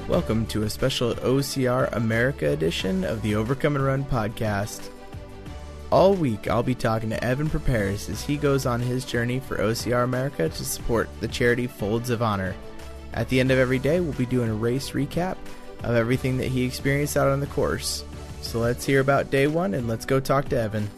Welcome to a special OCR America edition of the Overcome and Run podcast. All week I'll be talking to Evan Prepares as he goes on his journey for OCR America to support the charity Folds of Honor. At the end of every day we'll be doing a race recap of everything that he experienced out on the course. So let's hear about day one and let's go talk to Evan.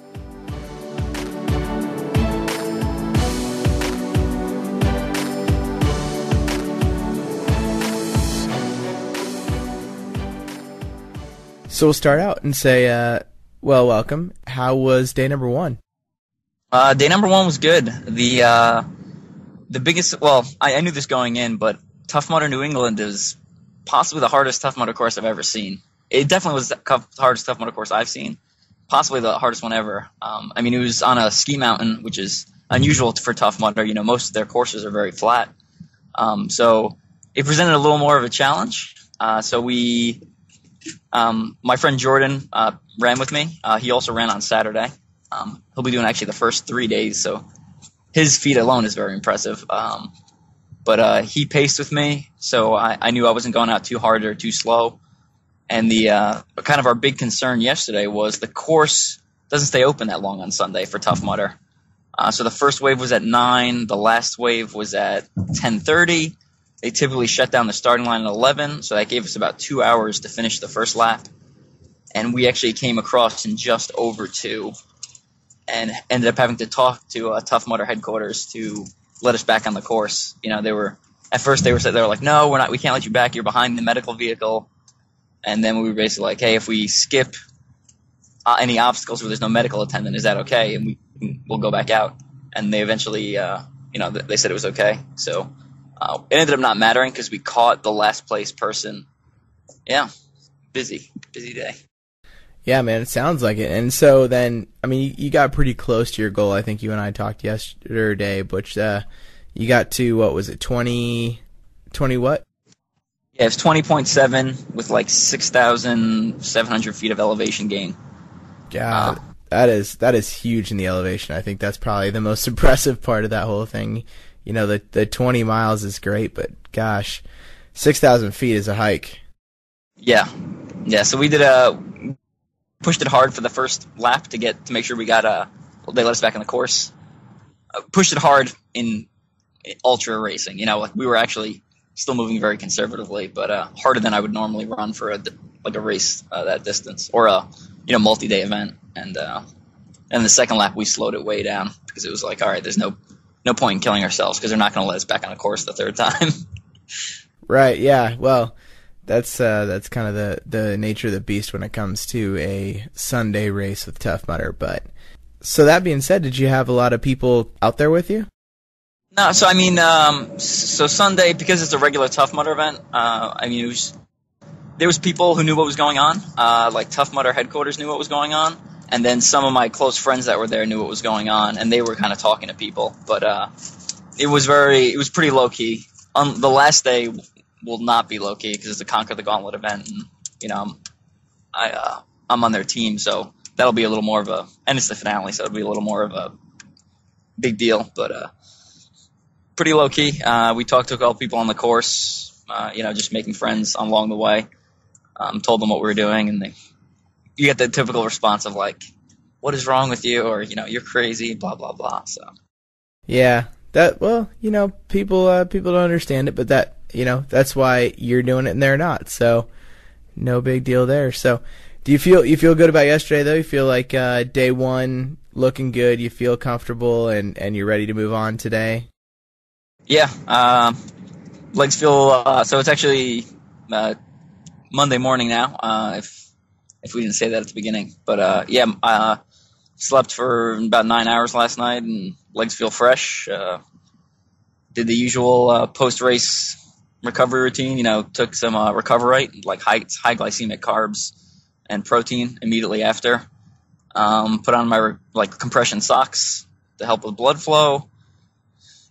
So we'll start out and say, welcome. How was day number one? Day number one was good. The biggest, I knew this going in, but Tough Mudder New England is possibly the hardest Tough Mudder course I've ever seen. It definitely was the hardest Tough Mudder course I've seen, possibly the hardest one ever. It was on a ski mountain, which is unusual for Tough Mudder. You know, most of their courses are very flat. So it presented a little more of a challenge. My friend Jordan ran with me. He also ran on Saturday. He'll be doing actually the first 3 days, so his feat alone is very impressive. But he paced with me, so I knew I wasn't going out too hard or too slow. And the kind of our big concern yesterday was the course doesn't stay open that long on Sunday for Tough Mudder. So the first wave was at 9. The last wave was at 10:30. They typically shut down the starting line at 11, so that gave us about 2 hours to finish the first lap. And we actually came across in just over 2 and ended up having to talk to Tough Mudder headquarters to let us back on the course. You know, they were like, no, we can't let you back. You're behind the medical vehicle. And then we were basically like, hey, if we skip any obstacles where there's no medical attendant, is that okay? And we'll go back out. And they eventually, they said it was okay. So it ended up not mattering because we caught the last place person. Yeah, busy day. Yeah, man, it sounds like it. And so then, you got pretty close to your goal. I think you and I talked yesterday, but you got to, what was it, 20 what? Yeah, it's 20.7 with like 6,700 feet of elevation gain. God, that is huge in the elevation. I think that's probably the most impressive part of that whole thing. You know, the 20 miles is great, but gosh, 6,000 feet is a hike. Yeah. So we pushed it hard for the first lap to make sure we got they let us back on the course. Pushed it hard in ultra racing. You know, like we were actually still moving very conservatively, but harder than I would normally run for a race that distance or a multi-day event. And the second lap we slowed it way down because it was like, all right, there's no point in killing ourselves because they're not going to let us back on the course the third time. Right. Yeah. Well, that's kind of the nature of the beast when it comes to a Sunday race with Tough Mudder. But so that being said, did you have a lot of people out there with you? No. So so Sunday, because it's a regular Tough Mudder event, there was people who knew what was going on. Like Tough Mudder headquarters knew what was going on. And then some of my close friends that were there knew what was going on, and they were kind of talking to people. But it was pretty low key. The last day will not be low key because it's the Conquer the Gauntlet event, and I'm on their team, so that'll be a little more of and it's the finale, so it'll be a little more of a big deal. But pretty low key. We talked to a couple people on the course, just making friends along the way. Told them what we were doing, and you get the typical response of like, what is wrong with you? Or, you're crazy, blah, blah, blah. So, yeah, people don't understand it, but that's why you're doing it and they're not. So no big deal there. So do you feel good about yesterday though? You feel like, day one looking good. You feel comfortable and you're ready to move on today. Yeah. Legs feel, so it's actually, Monday morning now. If we didn't say that at the beginning. But, slept for about 9 hours last night, and legs feel fresh. Did the usual post-race recovery routine. Took some Recoverite, like high glycemic carbs and protein immediately after. Put on my compression socks to help with blood flow.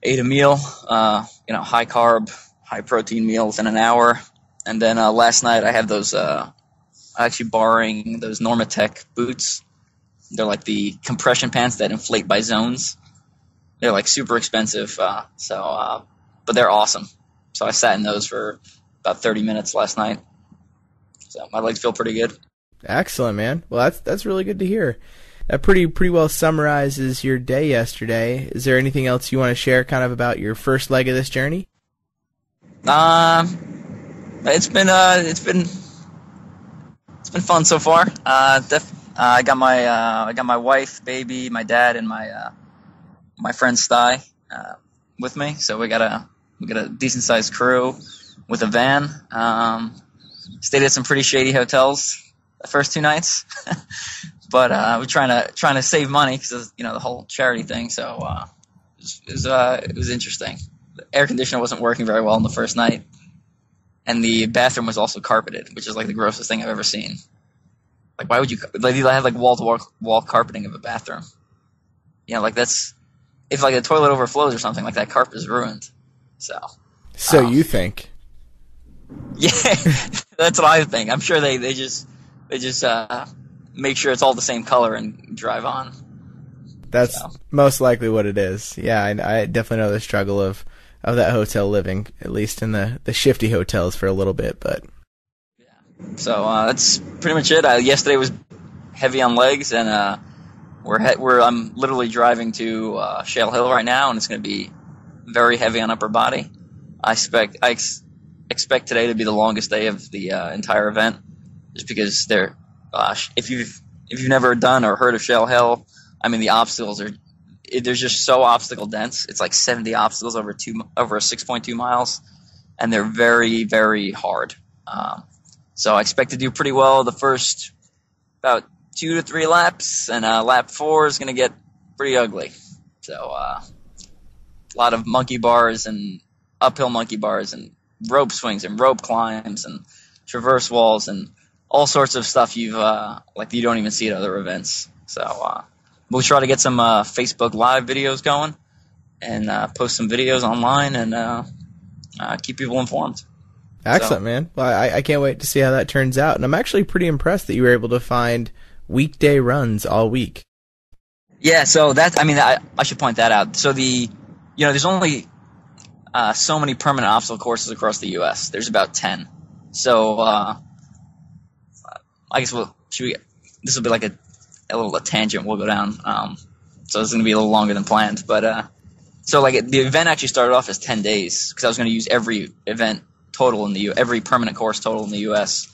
Ate a meal, high carb, high protein meals in an hour. And then last night I had those actually borrowing those Normatec boots. They're like the compression pants that inflate by zones. They're like super expensive, but they're awesome. So I sat in those for about 30 minutes last night. So my legs feel pretty good. Excellent, man. Well, that's really good to hear. That pretty well summarizes your day yesterday. Is there anything else you want to share kind of about your first leg of this journey? It's been fun so far. I got my wife, baby, my dad, and my friend Sty with me. So we got a decent sized crew with a van. Stayed at some pretty shady hotels the first 2 nights, but we're trying to save money because the whole charity thing. So it was interesting. The air conditioner wasn't working very well on the first night, and the bathroom was also carpeted, which is like the grossest thing I've ever seen. Like, why would you have like wall carpeting of a bathroom? Like that's if like the toilet overflows or something, like that carpet is ruined. So you think? Yeah, that's what I think. I'm sure they just make sure it's all the same color and drive on. That's most likely what it is. Yeah, I definitely know the struggle of that hotel living, at least in the shifty hotels for a little bit. But yeah, so that's pretty much it. Yesterday was heavy on legs, and I'm literally driving to Shale Hill right now, and it's going to be very heavy on upper body. I expect today to be the longest day of the entire event, just because if you've never done or heard of Shale Hill, I mean the obstacles they're just so obstacle dense. It's like 70 obstacles over 6.2 miles, and they're very, very hard. So I expect to do pretty well the first about 2 to 3 laps, and lap 4 is going to get pretty ugly. So a lot of monkey bars and uphill monkey bars and rope swings and rope climbs and traverse walls and all sorts of stuff you don't even see at other events. So we'll try to get some Facebook Live videos going and post some videos online and keep people informed. Excellent, man. Well, I can't wait to see how that turns out. And I'm actually pretty impressed that you were able to find weekday runs all week. Yeah, so I should point that out. So there's only so many permanent obstacle courses across the U.S. There's about 10. So I guess this will be like a little tangent we'll go down. So it's going to be a little longer than planned. But so like the event actually started off as 10 days because I was going to use every event total every permanent course total in the U.S.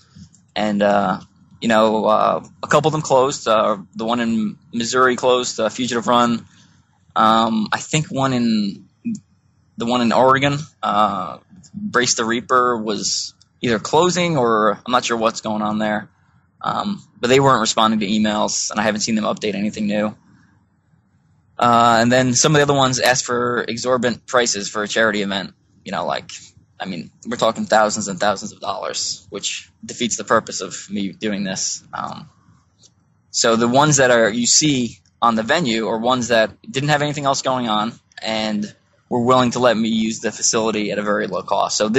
And a couple of them closed. The one in Missouri closed. Fugitive Run. I think the one in Oregon, Brace the Reaper, was either closing or I'm not sure what's going on there. But they weren't responding to emails, and I haven't seen them update anything new. And then some of the other ones asked for exorbitant prices for a charity event. We're talking thousands and thousands of dollars, which defeats the purpose of me doing this. So the ones that you see on the venue are ones that didn't have anything else going on and were willing to let me use the facility at a very low cost. So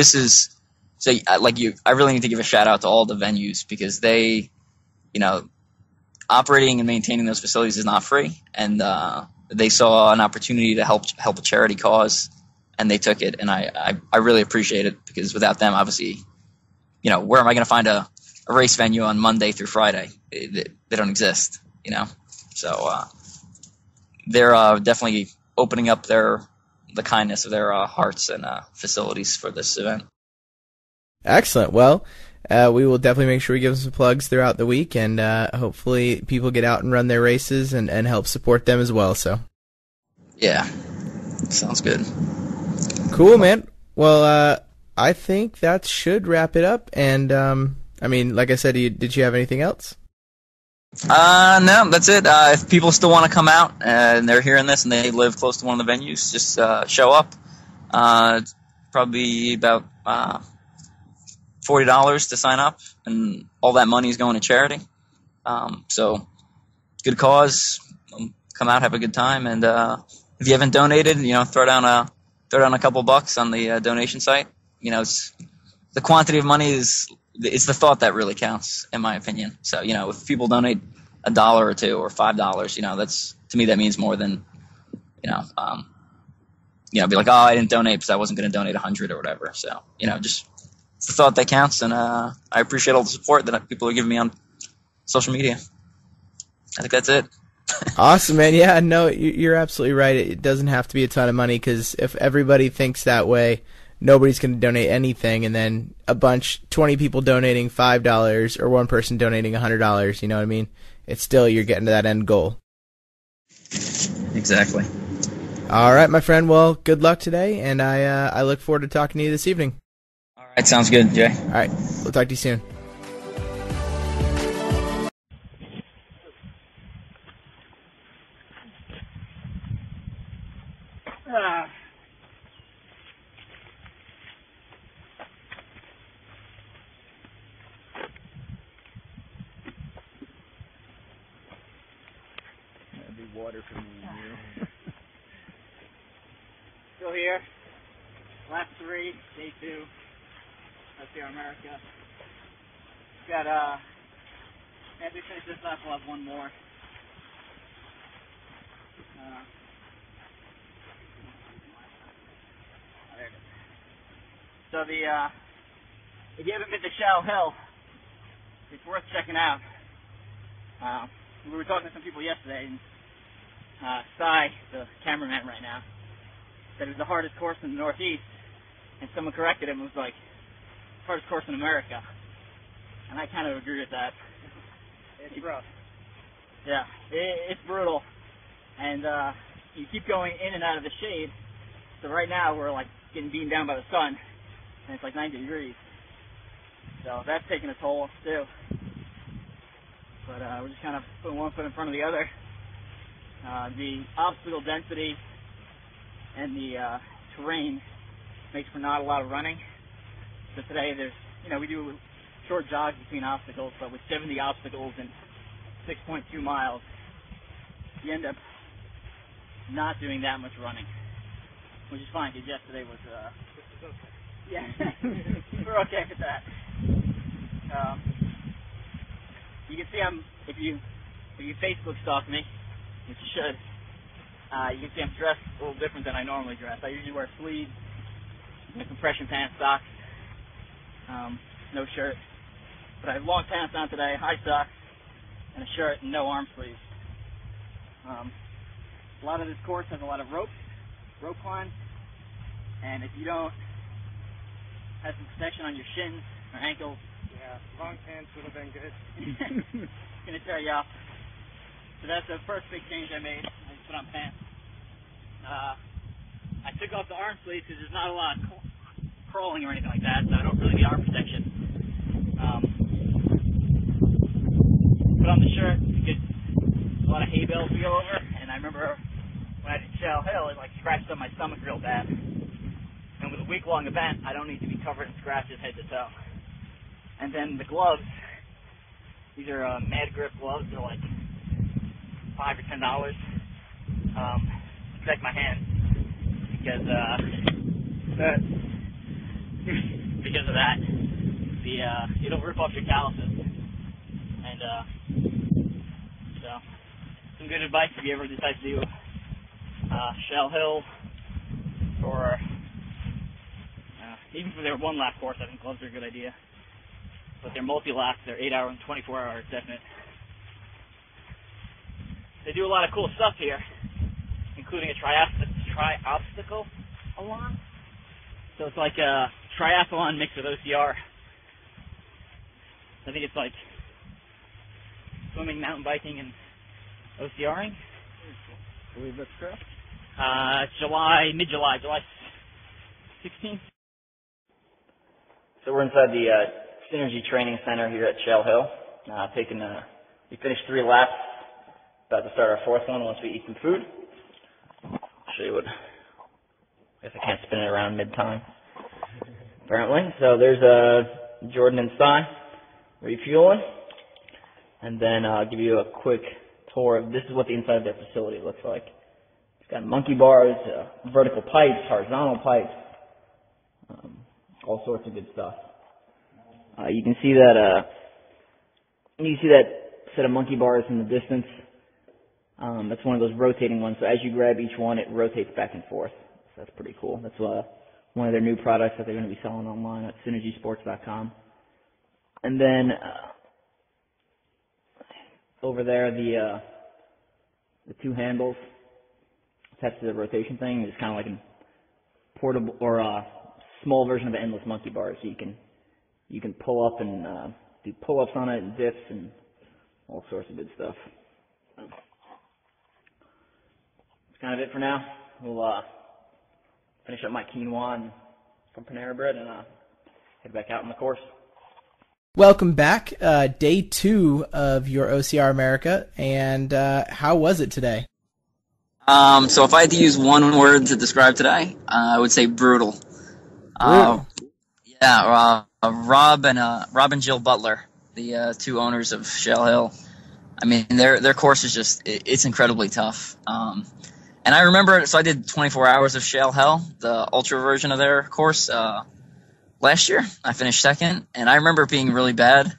I really need to give a shout out to all the venues because they, operating and maintaining those facilities is not free, and they saw an opportunity to help a charity cause, and they took it, and I really appreciate it because without them, obviously, where am I going to find a race venue on Monday through Friday? They don't exist, So they're definitely opening up the kindness of their hearts and facilities for this event. Excellent. Well, we will definitely make sure we give them some plugs throughout the week, and hopefully people get out and run their races and help support them as well. So, yeah, sounds good. Cool, man. Well, I think that should wrap it up. And like I said, did you have anything else? No, that's it. If people still want to come out and they're hearing this and they live close to one of the venues, just show up. It's probably about $40 to sign up, and all that money is going to charity. So, good cause. Come out, have a good time, and if you haven't donated, throw down a couple bucks on the donation site. The quantity of money is it's the thought that really counts, in my opinion. So, if people donate $1 or $2 or $5, that's, to me, that means more than, be like, oh, I didn't donate because I wasn't going to donate 100 or whatever. So, just it's the thought that counts, and I appreciate all the support that people are giving me on social media. I think that's it. Awesome, man. Yeah, no, you're absolutely right. It doesn't have to be a ton of money, because if everybody thinks that way, nobody's going to donate anything, and then 20 people donating $5 or one person donating $100, you know what I mean? It's still, you're getting to that end goal. Exactly. All right, my friend. Well, good luck today, and I look forward to talking to you this evening. All right, sounds good, Jay. All right, we'll talk to you soon. That'd be water for me and you. Still here. Lap 3, day 2. OCR America. Got after we finish this lap, we'll have one more. There it is. So if you haven't been to Shell Hill, it's worth checking out. We were talking to some people yesterday, and Cy, the cameraman right now, said it was the hardest course in the Northeast, and someone corrected him and was like, hardest course in America. And I kind of agree with that. It's rough. Yeah, it's brutal. And you keep going in and out of the shade. So right now we're like getting beaten down by the sun, and it's like 90 degrees. So that's taking a toll too. But we're just kind of putting one foot in front of the other. The obstacle density and the terrain makes for not a lot of running. So today there's, we do short jogs between obstacles, but with 70 obstacles and 6.2 miles, you end up not doing that much running, which is fine, because yesterday was, yeah, we're okay with that. You can see if you Facebook stalk me, which you should, you can see I'm dressed a little different than I normally dress. I usually wear sleeves, compression pants, socks, no shirt. But I have long pants on today, high socks, and a shirt, and no arm sleeves. A lot of this course has a lot of rope climbs, and if you don't have some protection on your shins or ankles, Yeah, long pants would have been good. it's going to tear you off. So that's the first big change I made. I just put on pants. I took off the arm sleeves because there's not a lot of crawling or anything like that, so I don't really need arm protection. Put on the shirt because there's a lot of hay bales to go over, and I remember when I did Shell Hill, it like scratched up my stomach real bad. And with a week-long event, I don't need to be covered in scratches head to toe. And then the gloves, these are Mad Grip gloves. They're like $5 or $10 to protect my hands because of that. It'll rip off your calluses. And so some good advice if you ever decide to do Shell Hill, or even for their one lap course. I think gloves are a good idea. But they're multi-laps, they're 8-hour and 24-hour definite. They do a lot of cool stuff here, including a tri-obstacle along. So it's like a triathlon mixed with OCR. I think it's like swimming, mountain biking, and OCRing. I believe that's correct. Mid-July, July 16th. So we're inside the Sinergy Training Center here at Shell Hill. We finished 3 laps. About to start our 4th one once we eat some food. I'll show you what. I guess I can't spin it around mid-time. Apparently. So there's Jordan and Cy refueling. And then I'll give you a quick tour of this is what the inside of their facility looks like. It's got monkey bars, vertical pipes, horizontal pipes, all sorts of good stuff. You can see that set of monkey bars in the distance. That's one of those rotating ones. So as you grab each one, it rotates back and forth. So that's pretty cool. That's one of their new products that they're going to be selling online at synergysports.com. And then over there, the two handles attached to the rotation thing is kind of like a portable or a small version of an endless monkey bar. So you can pull up and do pull-ups on it and dips and all sorts of good stuff. That's kind of it for now. We'll finish up my quinoa from Panera Bread and head back out on the course. Welcome back. Day 2 of your OCR America, and how was it today? So if I had to use one word to describe today, I would say brutal. Rob and Jill Butler, the two owners of Shell Hill. I mean, their course is just, it's incredibly tough. And I remember, so I did 24 hours of Shell Hill, the ultra version of their course, last year. I finished second, and I remember it being really bad.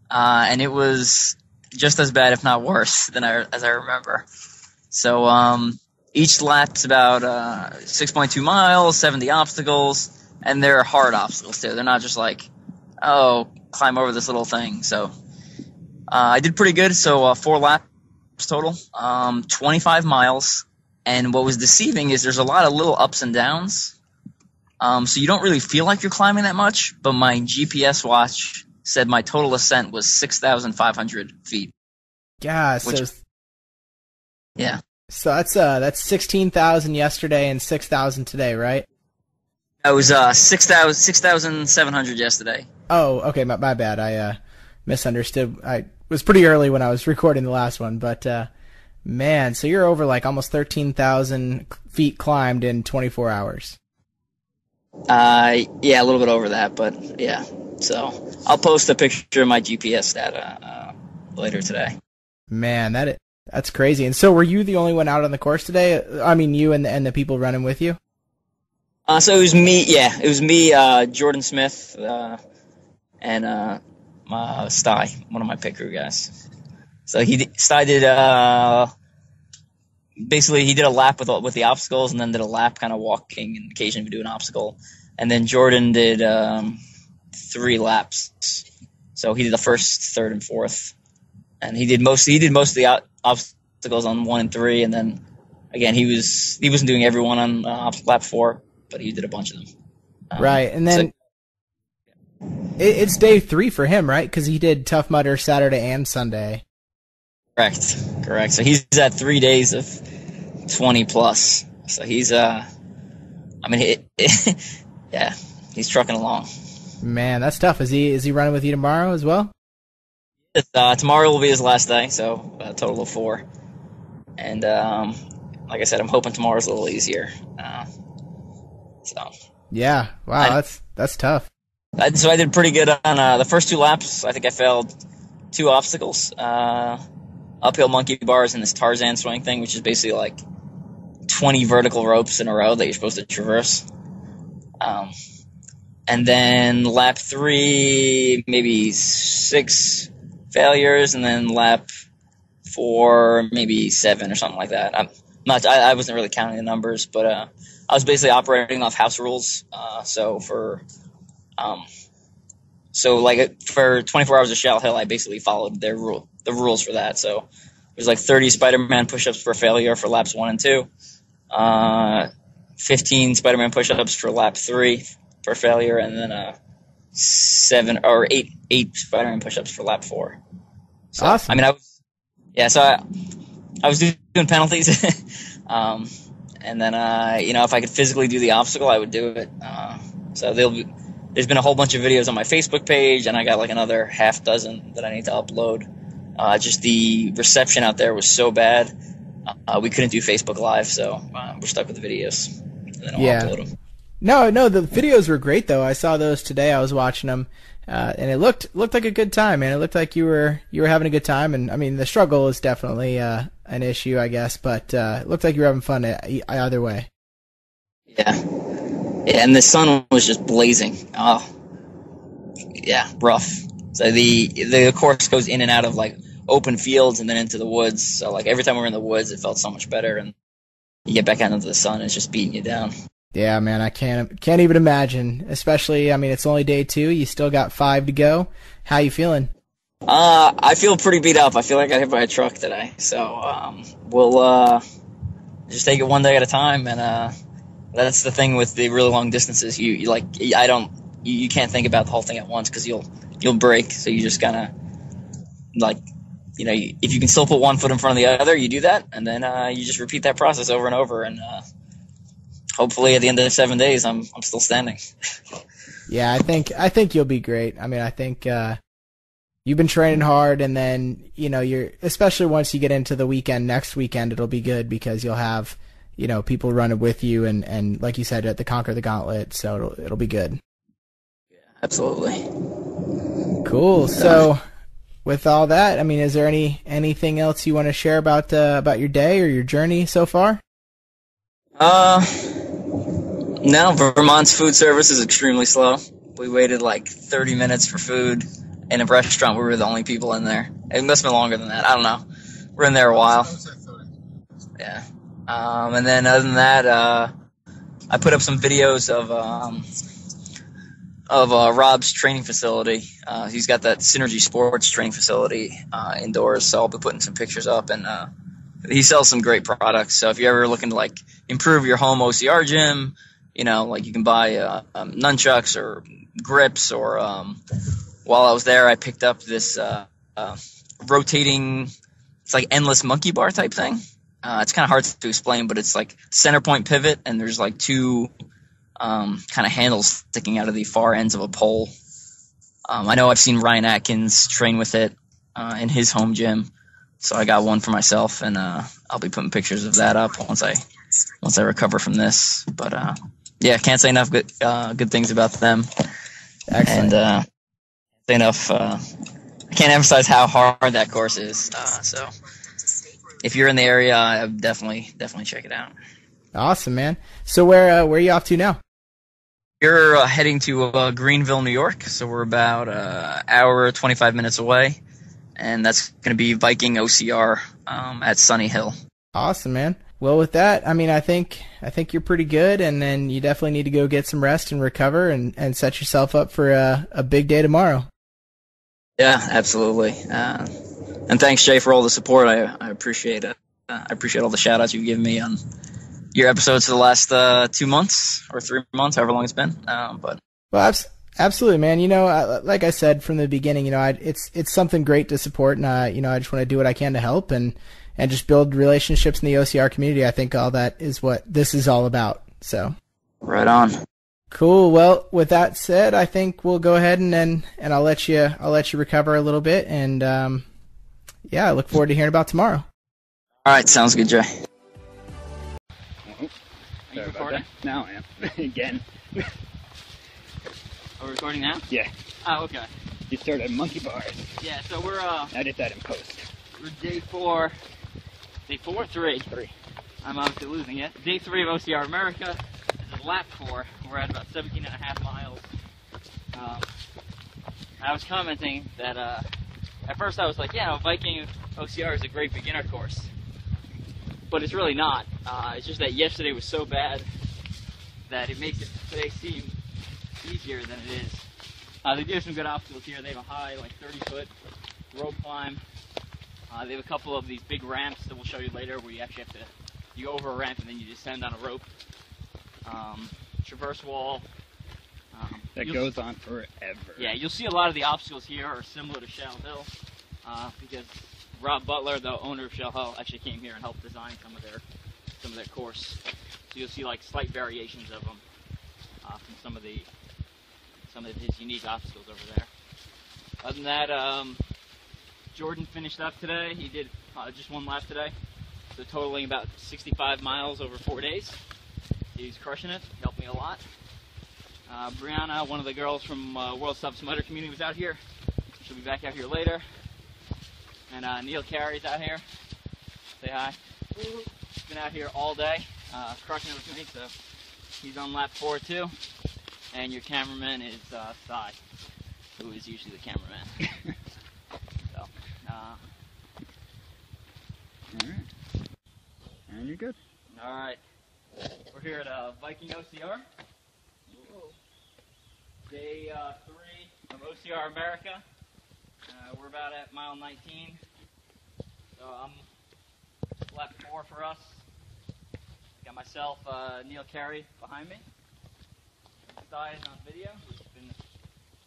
And it was just as bad, if not worse, as I remember. So each lap's about 6.2 miles, 70 obstacles, and they're hard obstacles too. They're not just like, oh, climb over this little thing. So I did pretty good. So 4 laps total, 25 miles. And what was deceiving is there's a lot of little ups and downs. So you don't really feel like you're climbing that much, but my GPS watch said my total ascent was 6,500 feet. Yeah, yeah. So that's 16,000 yesterday and 6,000 today, right? It was 6,700 yesterday. Oh, okay, my bad. I misunderstood. I was pretty early when I was recording the last one, but man, so you're over like almost 13,000 feet climbed in 24 hours. Yeah, a little bit over that, but yeah. So I'll post a picture of my GPS data later today. Man, that's crazy. And so were you the only one out on the course today? I mean, you and the people running with you? So it was me. Yeah, it was me, Jordan Smith, and Sty, one of my pit crew guys. So Sty did basically he did a lap with the obstacles, and then did a lap kind of walking, and occasionally would do an obstacle. And then Jordan did 3 laps. So he did the first, third, and fourth, and he did most of the obstacles on 1 and 3, and then again he wasn't doing every one on lap 4, but he did a bunch of them. Right, and then it's day 3 for him, right? Because he did Tough Mudder Saturday and Sunday. Correct. So he's at 3 days of 20 plus. So he's yeah, he's trucking along. Man, that's tough. Is he running with you tomorrow as well? Tomorrow will be his last day, so a total of 4. And like I said, I'm hoping tomorrow's a little easier. Yeah, wow, that's tough. So I did pretty good on the first 2 laps. I think I failed 2 obstacles. Uphill monkey bars and this Tarzan swing thing, which is basically like 20 vertical ropes in a row that you're supposed to traverse. And then lap 3, maybe 6 failures, and then lap 4, maybe 7 or something like that. I wasn't really counting the numbers, but I was basically operating off house rules. So for 24 hours of Shell Hill, I basically followed the rules for that. So it was like 30 Spider-Man push-ups for failure for laps 1 and 2, 15 Spider-Man push-ups for lap 3 for failure, and then 8 Spider-Man push-ups for lap 4. So, awesome. I mean, I was doing penalties, and then if I could physically do the obstacle, I would do it. So there's been a whole bunch of videos on my Facebook page, and I got like another half dozen that I need to upload. Just the reception out there was so bad, we couldn't do Facebook Live, so we're stuck with the videos. And then I'll upload them. No, the videos were great though. I saw those today. I was watching them, and it looked like a good time, man. It looked like you were having a good time, and I mean the struggle is definitely an issue, I guess, but it looked like you were having fun either way. Yeah, and the sun was just blazing. Oh, rough. So the course goes in and out of like open fields and then into the woods. So like every time we were in the woods, it felt so much better, and you get back out into the sun, it's just beating you down. Yeah, man, I can't even imagine. Especially, I mean, it's only day 2. You still got 5 to go. How you feeling? I feel pretty beat up. I feel like I got hit by a truck today. So we'll just take it one day at a time, and that's the thing with the really long distances. You can't think about the whole thing at once because you'll break. So you just gotta if you can still put one foot in front of the other, you do that, and then you just repeat that process over and over, and hopefully at the end of the 7 days, I'm still standing. Yeah, I think you'll be great. I mean, I think you've been training hard, and then you're, especially once you get into the weekend, next weekend, it'll be good because you'll have people running with you, and like you said, at the Conquer the Gauntlet, so it'll be good. Yeah, absolutely. Cool. So, with all that, I mean, is there anything else you want to share about your day or your journey so far? No, Vermont's food service is extremely slow. We waited like 30 minutes for food in a restaurant. We were the only people in there. It must have been longer than that. I don't know. We're in there a while. Yeah. And then other than that, I put up some videos of Rob's training facility. He's got that Sinergy sports training facility indoors, so I'll be putting some pictures up, and he sells some great products. So if you're ever looking to like improve your home OCR gym, like you can buy nunchucks or grips, or while I was there, I picked up this rotating, it's like endless monkey bar type thing. It's kind of hard to explain, but it's like center point pivot, and there's like 2 kind of handles sticking out of the far ends of a pole. I know I've seen Ryan Atkins train with it in his home gym, so I got one for myself, and I'll be putting pictures of that up once I recover from this. But yeah, can't say enough good things about them. Excellent. And say enough. I can't emphasize how hard that course is. So if you're in the area, I would definitely check it out. Awesome, man. So where are you off to now? We're heading to Greenville, New York. So we're about an hour, 25 minutes away, and that's going to be Viking OCR at Sunny Hill. Awesome, man. Well, with that, I mean, I think you're pretty good, and then you definitely need to go get some rest and recover, and set yourself up for a big day tomorrow. Yeah, absolutely. And thanks, Jay, for all the support. I appreciate it. I appreciate all the shout-outs you've given me on your episodes for the last 2 months or 3 months, however long it's been. Well, absolutely, man. Like I said from the beginning, it's something great to support, and I just want to do what I can to help and just build relationships in the OCR community. I think all that is what this is all about. So, right on. Cool. Well, with that said, I think we'll go ahead and I'll let you recover a little bit, and yeah, I look forward to hearing about tomorrow. All right, sounds good, Jay. Are you recording? Now I am. Again. Are we recording now? Yeah. Oh, okay. You started monkey bars. Yeah, so we're I did that in post. We're day 4. Day 4 or 3? 3. I'm obviously losing it. Day 3 of OCR America. This is lap 4. We're at about 17.5 miles. I was commenting that at first I was like, yeah, Viking OCR is a great beginner course. But it's really not. It's just that yesterday was so bad that it makes it today seem easier than it is. They do have some good obstacles here. They have a high, like 30-foot rope climb. They have a couple of these big ramps that we'll show you later where you actually have to, you go over a ramp and then you descend on a rope. Traverse wall. That goes on forever. Yeah, you'll see a lot of the obstacles here are similar to Shell Hill because Rob Butler, the owner of Shell Hill, actually came here and helped design some of their course. So you'll see like slight variations of them from some of his unique obstacles over there. Other than that, Jordan finished up today. He did just one lap today, so totaling about 65 miles over 4 days. He's crushing it. He helped me a lot. Brianna, one of the girls from World Stop Smiter community, was out here. She'll be back out here later. And Neil Carey's out here. Say hi. He's been out here all day, crushing it with me, so he's on lap 4 too. And your cameraman is Cy. who is usually the cameraman. So, Alright. And you're good. alright. We're here at Viking OCR. Day 3 of OCR America. We're about at mile 19. So I'm lap 4 for us. Got myself Neil Carey behind me. Side on video, who's been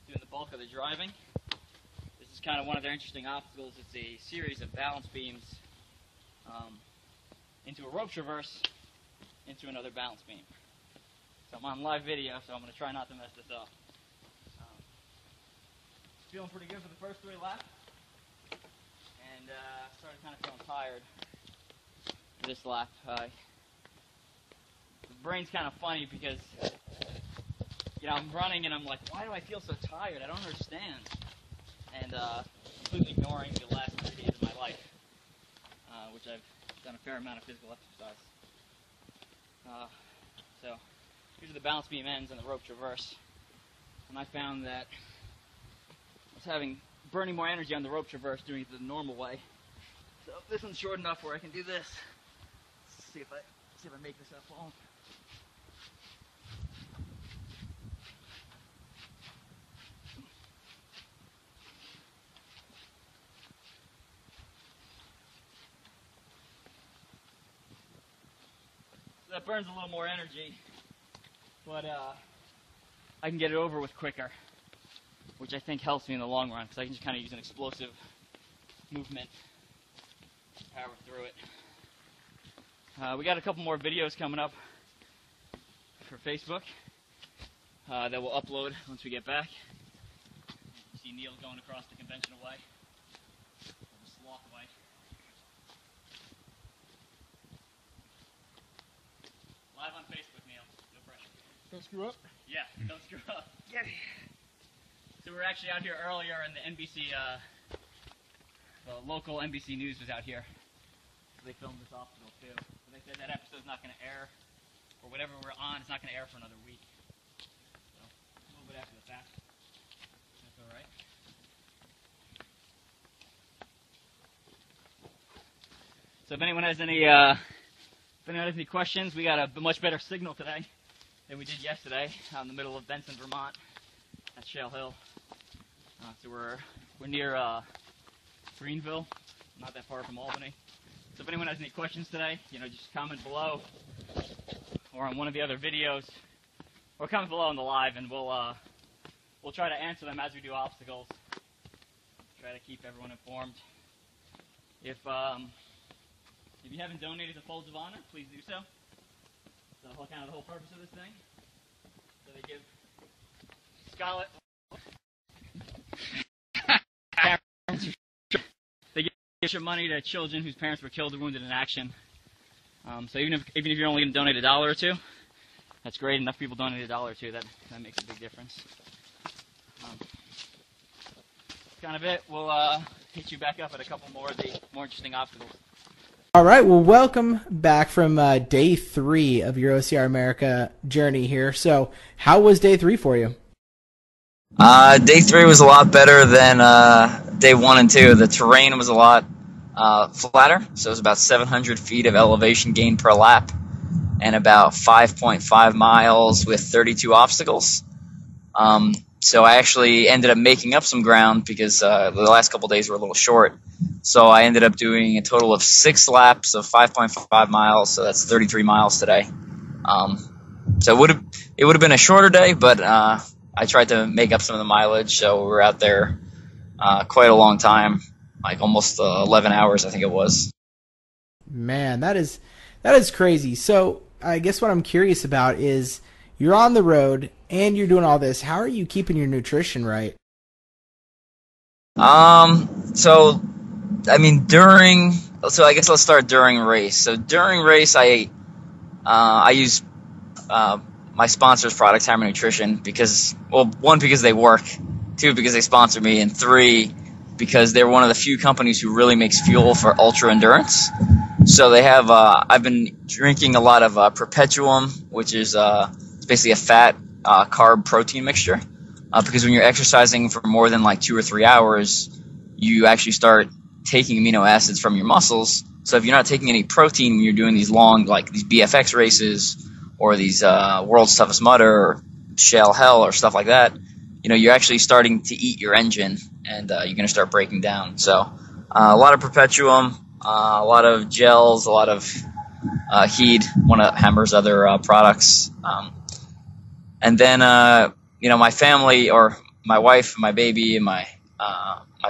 doing the bulk of the driving. This is kind of one of their interesting obstacles. It's a series of balance beams into a rope traverse into another balance beam. So I'm on live video, so I'm going to try not to mess this up. Feeling pretty good for the first 3 laps, and started kind of feeling tired for this lap. The brain's kind of funny because, you know, I'm running and I'm like, why do I feel so tired? I don't understand. And completely ignoring the last 3 days of my life, which I've done a fair amount of physical exercise. So these are the balance beam ends and the rope traverse. And I found that I was burning more energy on the rope traverse doing it the normal way. So this one's short enough where I can do this. Let's see if I make this up long. That burns a little more energy, but I can get it over with quicker, which I think helps me in the long run, because I can just kind of use an explosive movement to power through it. We got a couple more videos coming up for Facebook that we'll upload once we get back. You see Neil going across the conventional way, or the sloth way. Live on Facebook, Neil. No pressure. Don't screw up. Yeah, don't screw up. Yeah. So we're actually out here earlier, and the NBC, the local NBC News was out here. So they filmed this obstacle too. So they said that episode's not going to air, or whatever we're on, it's not going to air for another week. So a little bit after the fact. That's all right. So if anyone has any questions, we got a much better signal today than we did yesterday out in the middle of Benson, Vermont, at Shale Hill. So we're near Greenville, not that far from Albany. So if anyone has any questions today, just comment below or on one of the other videos, or comment below on the live, and we'll try to answer them as we do obstacles. Try to keep everyone informed. If you haven't donated to Folds of Honor, please do so. That's the whole purpose of this thing. So they give Scarlett. They give extra money to children whose parents were killed or wounded in action. So even if you're only going to donate $1 or $2, that's great. Enough people donate $1 or $2, that makes a big difference. That's kind of it. We'll hit you back up at a couple more of the more interesting obstacles. All right, well, welcome back from day 3 of your OCR America journey here. So, how was day 3 for you? Day 3 was a lot better than day 1 and 2. The terrain was a lot flatter, so it was about 700 feet of elevation gain per lap, and about 5.5 miles with 32 obstacles. So I actually ended up making up some ground because the last couple days were a little short. So I ended up doing a total of 6 laps of 5.5 miles, so that's 33 miles today. So it would have been a shorter day, but I tried to make up some of the mileage, so we were out there quite a long time, like almost 11 hours, I think it was. Man, that is crazy. So I guess what I'm curious about is you're on the road and you're doing all this. How are you keeping your nutrition right? So I guess let's start during race. So during race, I use my sponsor's product, Hammer Nutrition, because, well, 1, because they work, 2, because they sponsor me, and 3, because they're one of the few companies who really makes fuel for ultra endurance. So they have, I've been drinking a lot of Perpetuum, which is it's basically a fat carb protein mixture. because when you're exercising for more than like 2 or 3 hours, you actually start taking amino acids from your muscles. So if you're not taking any protein when you're doing these long, like these BFX races or these World's Toughest Mudder or Shale Hell or stuff like that, you're actually starting to eat your engine, and you're going to start breaking down. So a lot of Perpetuum, a lot of gels, a lot of Heed, one of Hammer's other products. And then, my family or my wife, my baby, and my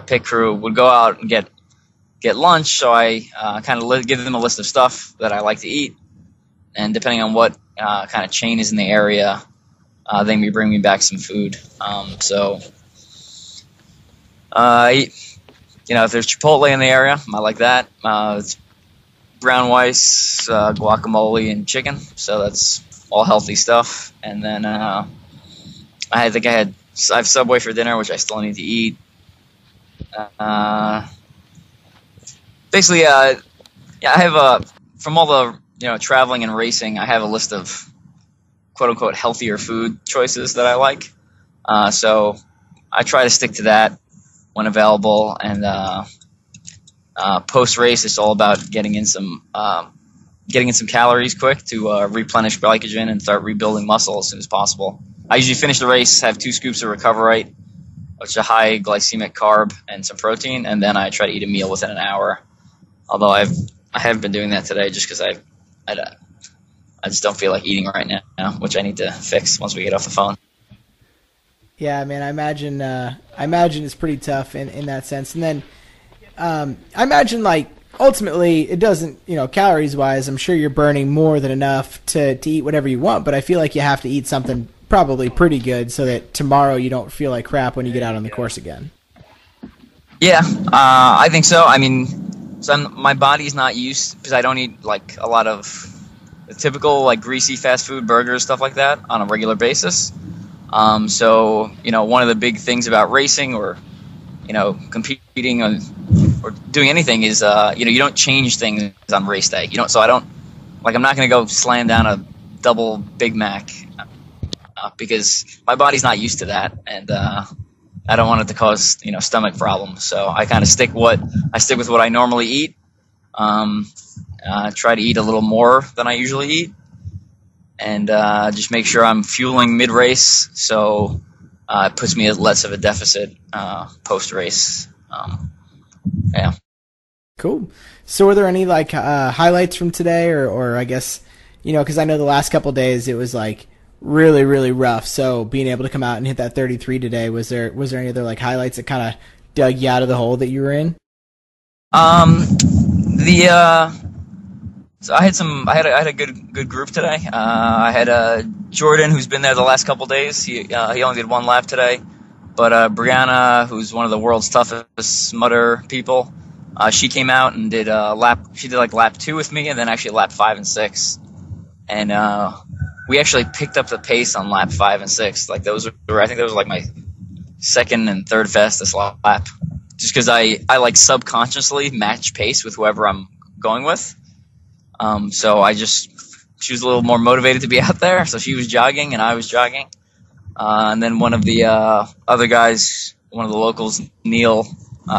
pit crew would go out and get lunch. So I kind of give them a list of stuff that I like to eat. And depending on what kind of chain is in the area, they may bring me back some food. If there's Chipotle in the area, I like that. It's brown rice, guacamole, and chicken. So that's all healthy stuff. And then I have Subway for dinner, which I still need to eat. Basically, I have from all the traveling and racing, I have a list of quote unquote healthier food choices that I like. So I try to stick to that when available. And post race, it's all about getting in some calories quick to replenish glycogen and start rebuilding muscle as soon as possible. I usually finish the race, have 2 scoops of Recoverite, which is a high glycemic carb, and some protein, and then I try to eat a meal within an hour. Although I haven't been doing that today just because I just don't feel like eating right now, which I need to fix once we get off the phone. Yeah, man, I imagine it's pretty tough in that sense. And then I imagine, like, ultimately it doesn't, calories wise, I'm sure you're burning more than enough to eat whatever you want, but I feel like you have to eat something probably pretty good so that tomorrow you don't feel like crap when you get out on the course again. Yeah, I think so. I mean, my body's not used, because I don't eat like a lot of the typical like greasy fast food burgers, stuff like that on a regular basis. So one of the big things about racing or competing or doing anything is you don't change things on race day. So I'm not going to go slam down a double Big Mac because my body's not used to that, and I don't want it to cause stomach problems. So I kind of stick with what I normally eat. Try to eat a little more than I usually eat, and just make sure I'm fueling mid-race, so it puts me at less of a deficit post-race. Yeah. Cool. So were there any highlights from today, or I guess because I know the last couple of days it was like really, really rough. So being able to come out and hit that 33 today, was there any other highlights that kind of dug you out of the hole that you were in? So I had a good group today. I had Jordan, who's been there the last couple days. He only did 1 lap today, but Brianna, who's one of the world's toughest mudder people, she came out and did lap 2 with me, and then actually lap 5 and 6, and we actually picked up the pace on lap 5 and 6. I think those were my second and third fastest lap, just because I subconsciously match pace with whoever I'm going with. So she was a little more motivated to be out there, so she was jogging and I was jogging. And then one of the other guys, one of the locals, Neil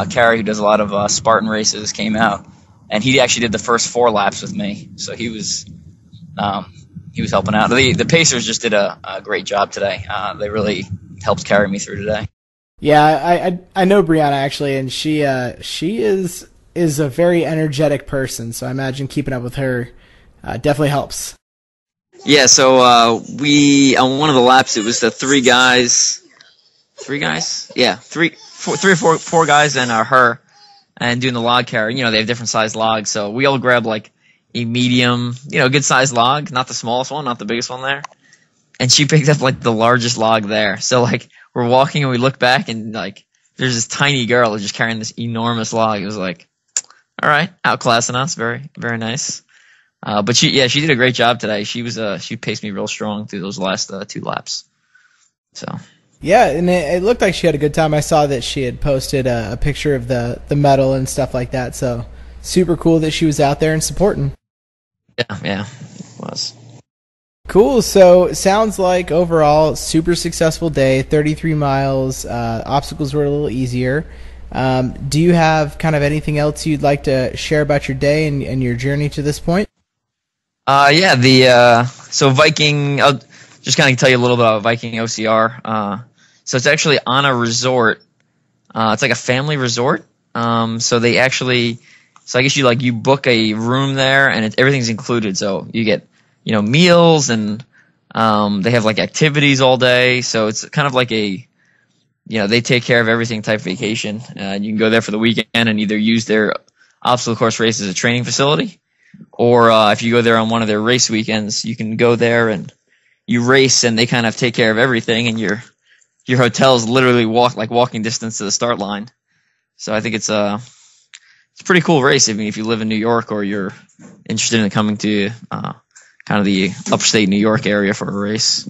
Carey, who does a lot of Spartan races, came out, and he actually did the first 4 laps with me. So he was helping out. The Pacers just did a great job today. They really helped carry me through today. Yeah, I know Brianna actually, and she is a very energetic person, so I imagine keeping up with her definitely helps. Yeah, so we on one of the laps, it was the 3 guys. 3 guys? Yeah, 3 or 4 guys and her, and doing the log carry. They have different sized logs, so we all grabbed a medium, good sized log, not the smallest one, not the biggest one there. And she picked up the largest log there. So we're walking and we look back and there's this tiny girl who's just carrying this enormous log. It was all right, outclassing us, very, very nice. But she did a great job today. She paced me real strong through those last 2 laps. So. Yeah, and it looked like she had a good time. I saw that she had posted a picture of the medal and stuff like that. So super cool that she was out there and supporting. Yeah, it was. Cool. So sounds like overall super successful day. 33 miles. Obstacles were a little easier. Do you have kind of anything else you'd like to share about your day and your journey to this point? Yeah, so Viking. I'll just kind of tell you a little bit about Viking OCR. So it's actually on a resort. It's like a family resort. So they actually, so I guess you book a room there, and everything's included. So you get meals, and they have like activities all day. So it's kind of like they take care of everything type vacation. You can go there for the weekend and either use their obstacle course race as a training facility, or if you go there on one of their race weekends, you can go there and you race, and they kind of take care of everything, and your hotel is literally walking distance to the start line. So I think it's a pretty cool race. I mean, if you live in New York or you're interested in coming to kind of the upstate New York area for a race.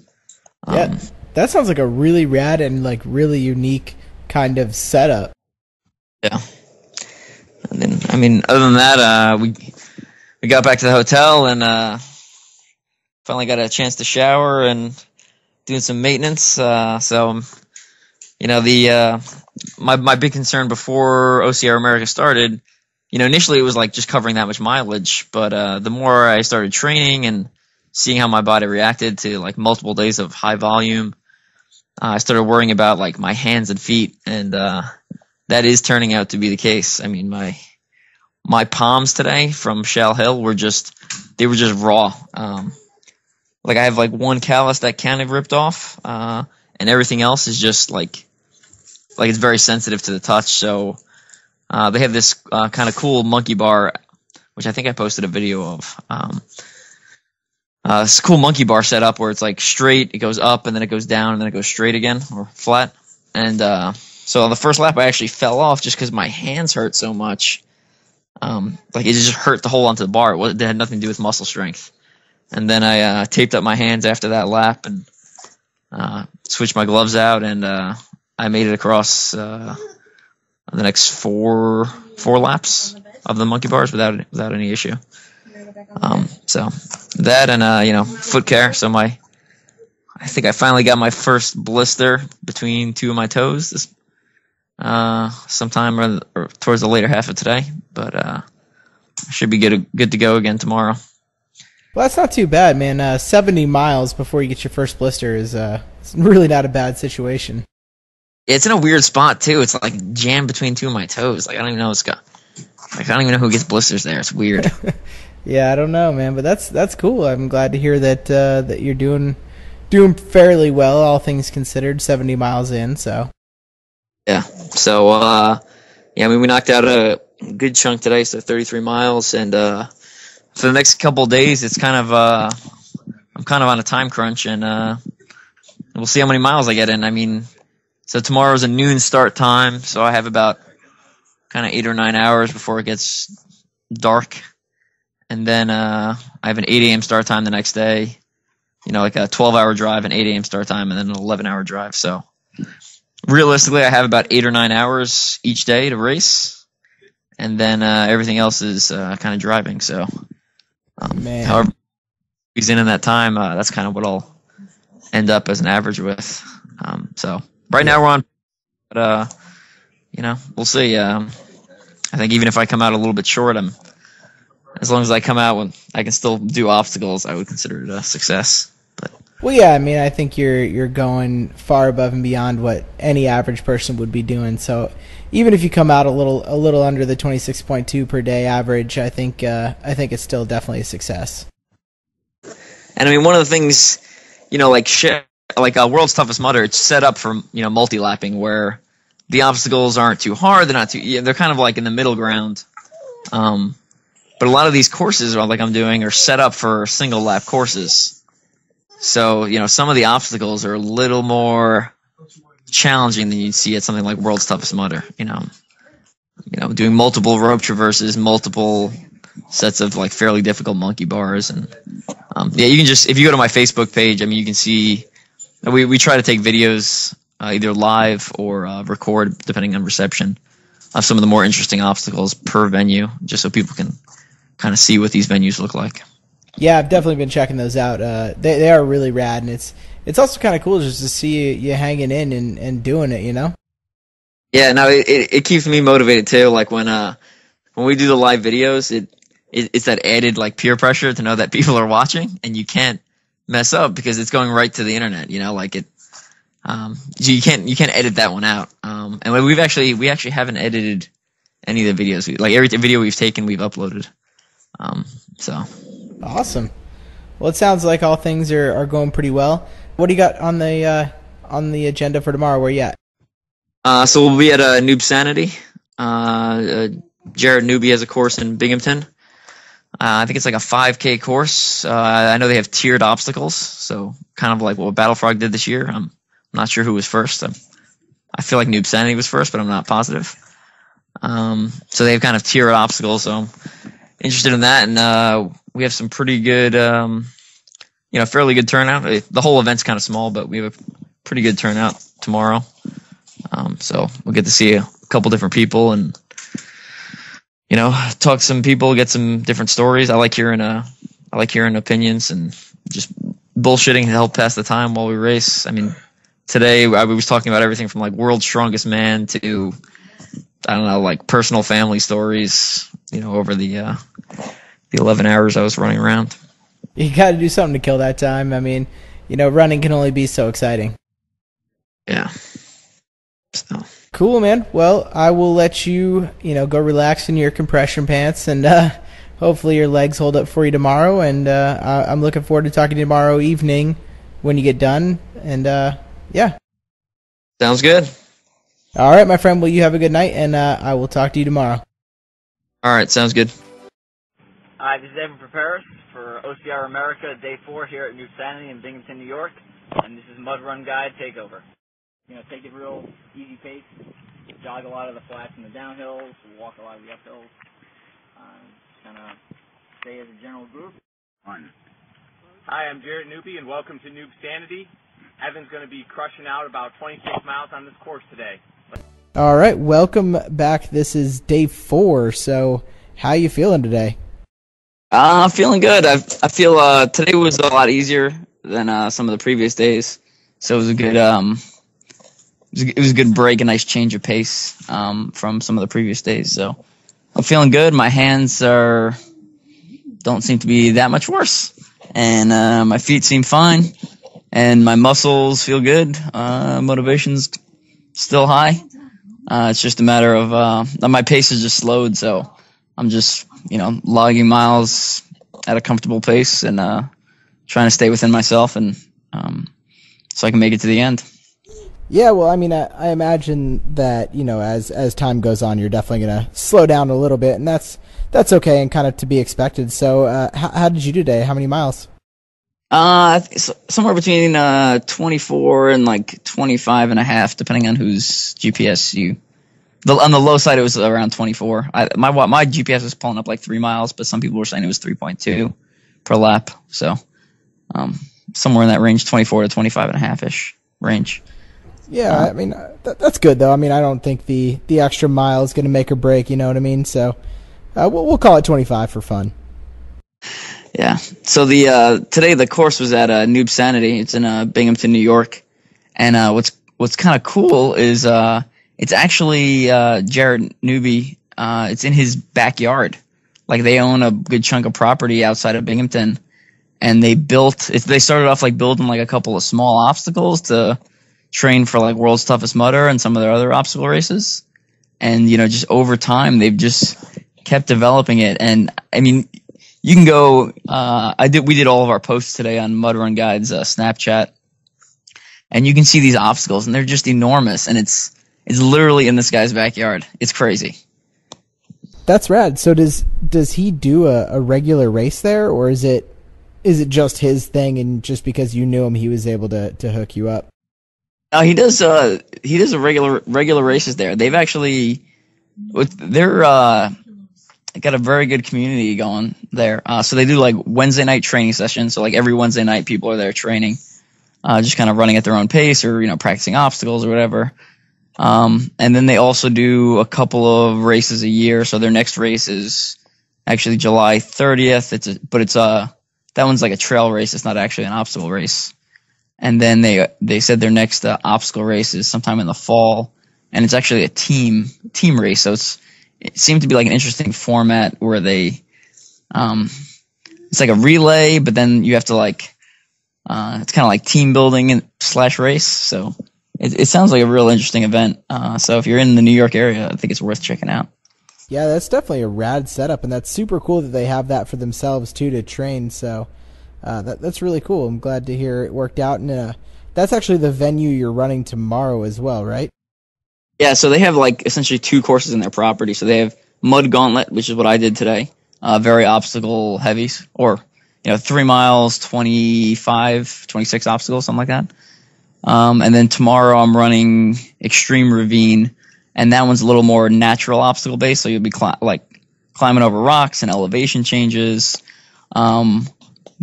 Yeah, that sounds like a really rad and like really unique kind of setup. Yeah. And then, I mean, other than that, we got back to the hotel and finally got a chance to shower and doing some maintenance. So, my big concern before OCR America started, initially it was like just covering that much mileage, but the more I started training and seeing how my body reacted to like multiple days of high volume, I started worrying about like my hands and feet, and that is turning out to be the case. I mean, my palms today from Shell Hill were just raw. Like I have like one callus that kind of ripped off, and everything else is just like it's very sensitive to the touch. So they have this kind of cool monkey bar, which I think I posted a video of. This cool monkey bar setup where it's like straight, it goes up, and then it goes down, and then it goes straight again, or flat. And so on the first lap, I actually fell off just because my hands hurt so much. Like it just hurt to hold onto the bar. It had nothing to do with muscle strength. And then I taped up my hands after that lap and switched my gloves out, and I made it across the next four laps of the monkey bars without any issue. So that and foot care. So I think I finally got my first blister between two of my toes this sometime or towards the later half of today, but should be good to go again tomorrow. Well, that's not too bad, man. 70 miles before you get your first blister is it's really not a bad situation. It's in a weird spot too. It's like jammed between two of my toes. Like I don't even know I don't even know who gets blisters there. It's weird. Yeah, I don't know, man, but that's cool. I'm glad to hear that that you're doing fairly well, all things considered. 70 miles in, so. Yeah. So I mean, we knocked out a good chunk today, so 33 miles, and for the next couple of days, it's kind of I'm kind of on a time crunch, and we'll see how many miles I get in. I mean, so tomorrow's a noon start time, so I have about kind of 8 or 9 hours before it gets dark. And then I have an 8 a.m. start time the next day, like a 12-hour drive, an 8 a.m. start time, and then an 11-hour drive. So realistically, I have about 8 or 9 hours each day to race, and then everything else is kind of driving. So however he's in that time, that's kind of what I'll end up as an average with. So right now we're on, but we'll see. I think even if I come out a little bit short, as long as I come out when I can still do obstacles, I would consider it a success. But well, yeah, I mean, I think you're going far above and beyond what any average person would be doing. So even if you come out a little under the 26.2 per day average, I think it's still definitely a success. And I mean, one of the things, like World's Toughest Mudder, it's set up for multi-lapping where the obstacles aren't too hard, they're kind of like in the middle ground. But a lot of these courses, like I'm doing, are set up for single lap courses. So, some of the obstacles are a little more challenging than you'd see at something like World's Toughest Mudder. Doing multiple rope traverses, multiple sets of like fairly difficult monkey bars, and you can just, if you go to my Facebook page, I mean, you can see we try to take videos either live or record depending on reception of some of the more interesting obstacles per venue, just so people can kind of see what these venues look like. Yeah, I've definitely been checking those out. They are really rad, and it's also kind of cool just to see you hanging in and doing it, you know? Yeah, no, it keeps me motivated too. Like when we do the live videos, it's that added like peer pressure to know that people are watching, and you can't mess up because it's going right to the internet. You know, like it. So you can't edit that one out. And we actually haven't edited any of the videos. Like every video we've taken, we've uploaded. So Awesome. Well, it sounds like all things are going pretty well. What do you got on the agenda for tomorrow? Where you at? so we'll be at Noob Sanity. Jared Newby has a course in Binghamton. I think it's like a 5K course. I know they have tiered obstacles, so kind of like what Battle Frog did this year. I'm not sure who was first. I feel like Noob Sanity was first, but I'm not positive. So they have kind of tiered obstacles, so I'm interested in that. And we have some pretty good, fairly good turnout. The whole event's kind of small, but we have a pretty good turnout tomorrow. So we'll get to see a couple different people and, talk to some people, get some different stories. I like hearing opinions and just bullshitting to help pass the time while we race. I mean, today I was talking about everything from like world's strongest man to, I don't know, like personal family stories, over the 11 hours I was running around. You got to do something to kill that time. I mean, running can only be so exciting. Yeah. So. Cool, man. Well, I will let you, go relax in your compression pants, and hopefully your legs hold up for you tomorrow. And I'm looking forward to talking to you tomorrow evening when you get done. And yeah. Sounds good. All right, my friend. Well, you have a good night, and I will talk to you tomorrow. All right, sounds good. Hi, this is Evan Preparis for OCR America, Day 4 here at New Sanity in Binghamton, New York. And this is Mud Run Guide Takeover. Take it real easy pace. Jog a lot of the flats and the downhills. Walk a lot of the uphills. Kind of stay as a general group. Hi, I'm Jared Newby, and welcome to Noob Sanity. Evan's going to be crushing out about 26 miles on this course today. All right, welcome back. This is day 4. So, how you feeling today? I'm feeling good. I feel today was a lot easier than some of the previous days. So it was a good it was a good break, a nice change of pace from some of the previous days. So I'm feeling good. My hands don't seem to be that much worse, and my feet seem fine, and my muscles feel good. Motivation's still high. It's just a matter of my pace is just slowed, so I'm just logging miles at a comfortable pace and trying to stay within myself, and so I can make it to the end. Yeah, well, I mean, I imagine that as time goes on, you're definitely gonna slow down a little bit, and that's okay and kind of to be expected. So, how did you do today? How many miles? Somewhere between 24 and like 25 and a half, depending on whose GPS on the low side, it was around 24. My GPS was pulling up like 3 miles, but some people were saying it was 3.2 per lap. So, somewhere in that range, 24 to 25 and a half-ish range. Yeah, I mean, that's good, though. I mean, I don't think the extra mile is going to make or break, you know what I mean? So we'll call it 25 for fun. Yeah. So today the course was at Noob Sanity. It's in Binghamton, New York. And what's kind of cool is it's actually Jared Newby. It's in his backyard. Like they own a good chunk of property outside of Binghamton, and they started off like building like a couple of small obstacles to train for like World's Toughest Mudder and some of their other obstacle races. And, just over time, they've just kept developing it. And I mean, you can go, we did all of our posts today on Mud Run Guide's Snapchat, and you can see these obstacles and they're just enormous. And it's literally in this guy's backyard. It's crazy. That's rad. So does he do a regular race there, or is it just his thing, and just because you knew him, he was able to hook you up? No, he does a regular races there. They've actually, they're got a very good community going there. So they do like Wednesday night training sessions. So like every Wednesday night, people are there training, just kind of running at their own pace or practicing obstacles or whatever. And then they also do a couple of races a year. So their next race is actually July 30th. It's that one's like a trail race. It's not actually an obstacle race. And then they said their next obstacle race is sometime in the fall, and it's actually a team race. So it seemed to be like an interesting format where it's like a relay, but then you have to like it's kind of like team building and / race. So it sounds like a real interesting event. So if you're in the New York area, I think it's worth checking out. Yeah, that's definitely a rad setup, and that's super cool that they have that for themselves too to train. So that's really cool. I'm glad to hear it worked out. And that's actually the venue you're running tomorrow as well, right? Yeah, so they have like essentially 2 courses in their property. So they have Mud Gauntlet, which is what I did today, very obstacle heavy, or 3 miles, 25, 26 obstacles, something like that. And then tomorrow I'm running Extreme Ravine, and that one's a little more natural obstacle based. So you'll be climbing over rocks and elevation changes.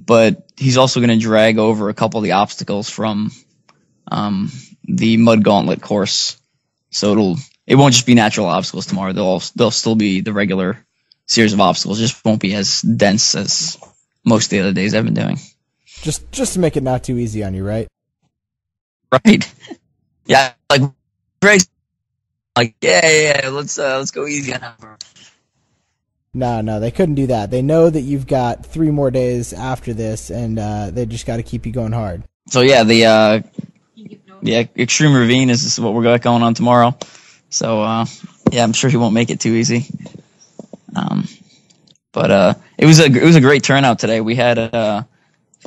But he's also going to drag over a couple of the obstacles from the Mud Gauntlet course. So it won't just be natural obstacles tomorrow. They'll still be the regular series of obstacles. Just won't be as dense as most of the other days I've been doing. Just to make it not too easy on you, right? Right. Yeah. Like Greg's like, yeah. Let's go easy on her. No, they couldn't do that. They know that you've got 3 more days after this, and they just got to keep you going hard. So yeah, the Extreme Ravine is what we're got going on tomorrow. So yeah, I'm sure he won't make it too easy. But it was a great turnout today. We had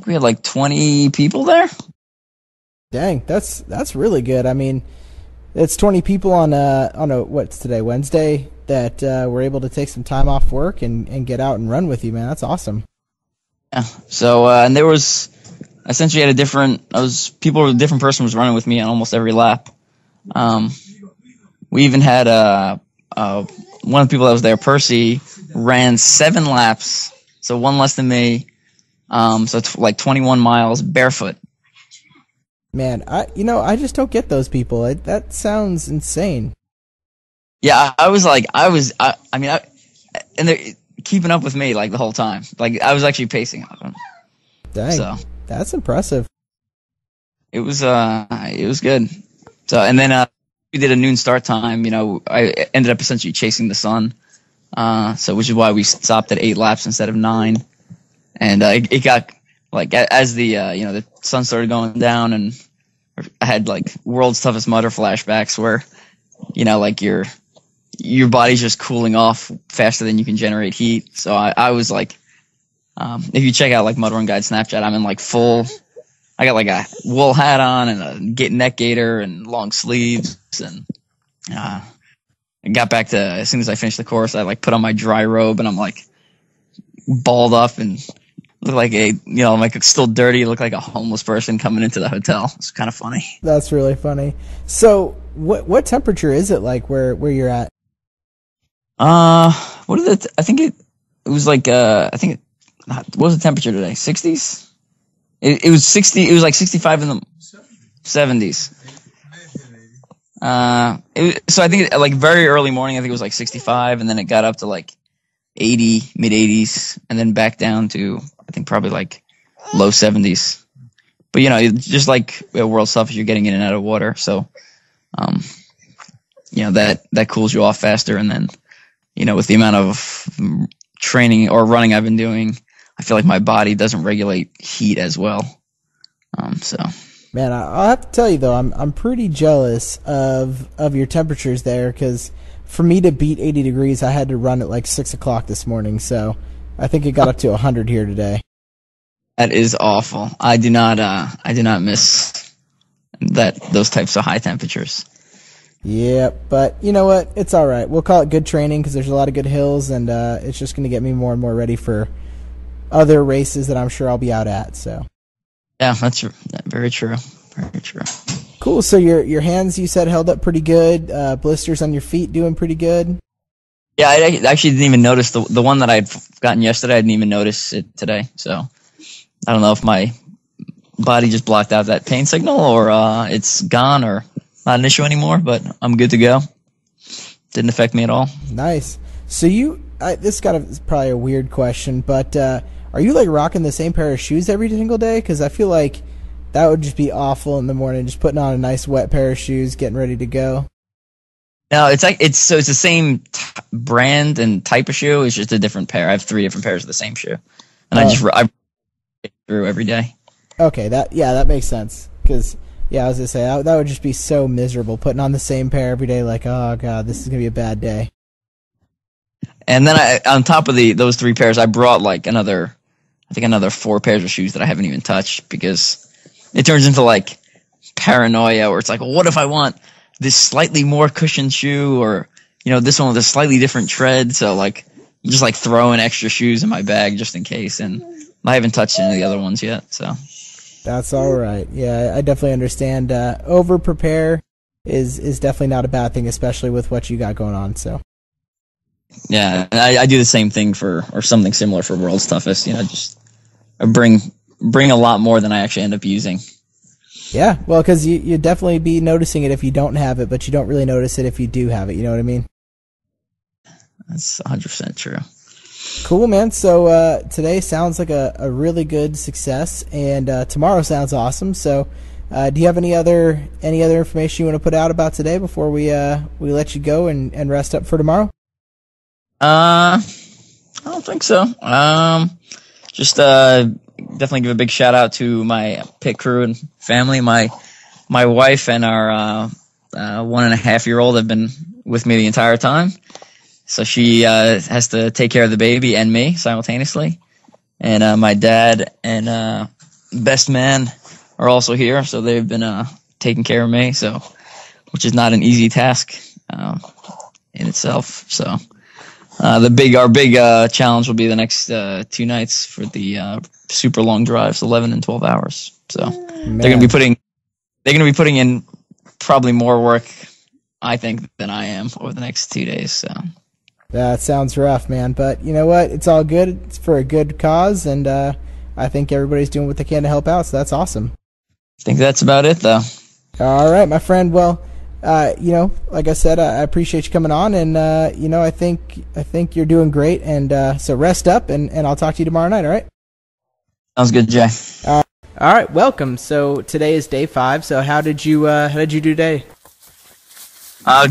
like 20 people there. Dang, that's really good. I mean, it's 20 people on what's today, Wednesday, that were able to take some time off work and get out and run with you, man. That's awesome. Yeah. So and there was essentially a different person was running with me on almost every lap. We even had one of the people that was there, Percy, ran 7 laps, so 1 less than me. So it's like 21 miles barefoot. Man, I just don't get those people. That sounds insane. Yeah, and they're keeping up with me like the whole time. Like I was actually pacing them. Dang, so that's impressive. It was good. So and then we did a noon start time. I ended up essentially chasing the sun. So which is why we stopped at 8 laps instead of 9. And it got like as the the sun started going down, and I had like world's toughest mudder flashbacks where like your body's just cooling off faster than you can generate heat. So I was like, if you check out like Mud Run Guide Snapchat, I'm in like I got like a wool hat on and a neck gaiter and long sleeves, and I got back to, as soon as I finished the course, I like put on my dry robe, and I'm like balled up and look like I'm like still dirty, look like a homeless person coming into the hotel. It's kind of funny. That's really funny. So what temperature is it like where you're at? What is it? I think it was like what was the temperature today? 60s? It was 60. It was like 65 in the 70s. So I think like very early morning, I think it was like 65, and then it got up to like 80, mid 80s, and then back down to I think probably like low 70s. But just like world stuff, you're getting in and out of water, so that cools you off faster, and then with the amount of training or running I've been doing, I feel like my body doesn't regulate heat as well. So. Man, I'll have to tell you though, I'm pretty jealous of your temperatures there, because for me to beat 80 degrees, I had to run at like 6 o'clock this morning. So I think it got up to 100 here today. That is awful. I do not miss those types of high temperatures. Yeah, but you know what? It's all right. We'll call it good training, because there's a lot of good hills, and it's just going to get me more and more ready for other races that I'm sure I'll be out at. So. Yeah, that's very true. Very true. Cool. So your hands, you said, held up pretty good. Blisters on your feet doing pretty good. Yeah, I actually didn't even notice the one that I'd gotten yesterday. I didn't even notice it today. So I don't know if my body just blocked out that pain signal, or it's gone, or not an issue anymore. But I'm good to go. Didn't affect me at all. Nice. So this is probably a weird question, but are you like rocking the same pair of shoes every single day? Because I feel like that would just be awful in the morning, just putting on a nice wet pair of shoes, getting ready to go. No, it's the same brand and type of shoe. It's just a different pair. I have 3 different pairs of the same shoe, and I through every day. Okay, that makes sense. Because I was gonna say that would just be so miserable putting on the same pair every day. Like, oh god, this is gonna be a bad day. And then on top of those 3 pairs, I brought like another 4 pairs of shoes that I haven't even touched, because it turns into like paranoia, where it's like, well, what if I want this slightly more cushioned shoe, or this one with a slightly different tread? So like, I'm just like throwing extra shoes in my bag just in case, and I haven't touched any of the other ones yet. So that's all right. Yeah, I definitely understand. Over prepare is definitely not a bad thing, especially with what you got going on. So. Yeah, I do the same thing or something similar for World's Toughest. Just bring a lot more than I actually end up using. Yeah, well, because you'd definitely be noticing it if you don't have it, but you don't really notice it if you do have it. You know what I mean? That's 100% true. Cool, man. So today sounds like a really good success, and tomorrow sounds awesome. So do you have any other information you want to put out about today before we let you go and rest up for tomorrow? I don't think so. Just definitely give a big shout out to my pit crew and family. My wife and our 1.5-year-old have been with me the entire time, so she has to take care of the baby and me simultaneously. And my dad and best man are also here, so they've been taking care of me. So, which is not an easy task in itself. So. Our big challenge will be the next 2 nights for the super long drives, 11 and 12 hours. So they're going to be putting in probably more work, I think, than I am over the next 2 days. So that sounds rough, man. But you know what? It's all good. It's for a good cause, and I think everybody's doing what they can to help out. So that's awesome. I think that's about it, though. All right, my friend. Well. Like I said, I appreciate you coming on, and I think you're doing great, and so rest up, and I'll talk to you tomorrow night. All right? Sounds good, Jay. All right, welcome. So today is day 5. So how did you do today?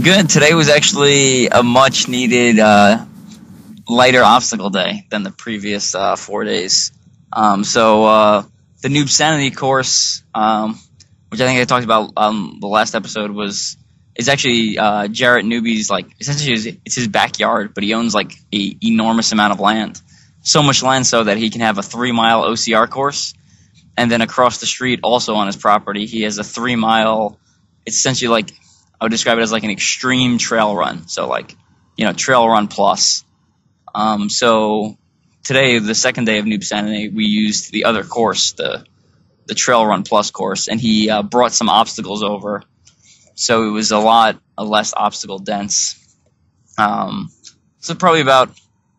Good. Today was actually a much needed lighter obstacle day than the previous 4 days. So the Noob Sanity course, which I think I talked about on the last episode, is actually Jarrett Newby's, like, essentially it's his backyard, but he owns like an enormous amount of land. So much land so that he can have a 3-mile OCR course, and then across the street, also on his property, he has a 3-mile. It's essentially like, I would describe it as like an extreme trail run. So like, trail run plus. So today, the second day of Noob Sanity, we used the other course, the Trail Run Plus course, and he brought some obstacles over, so it was a lot less obstacle dense. So probably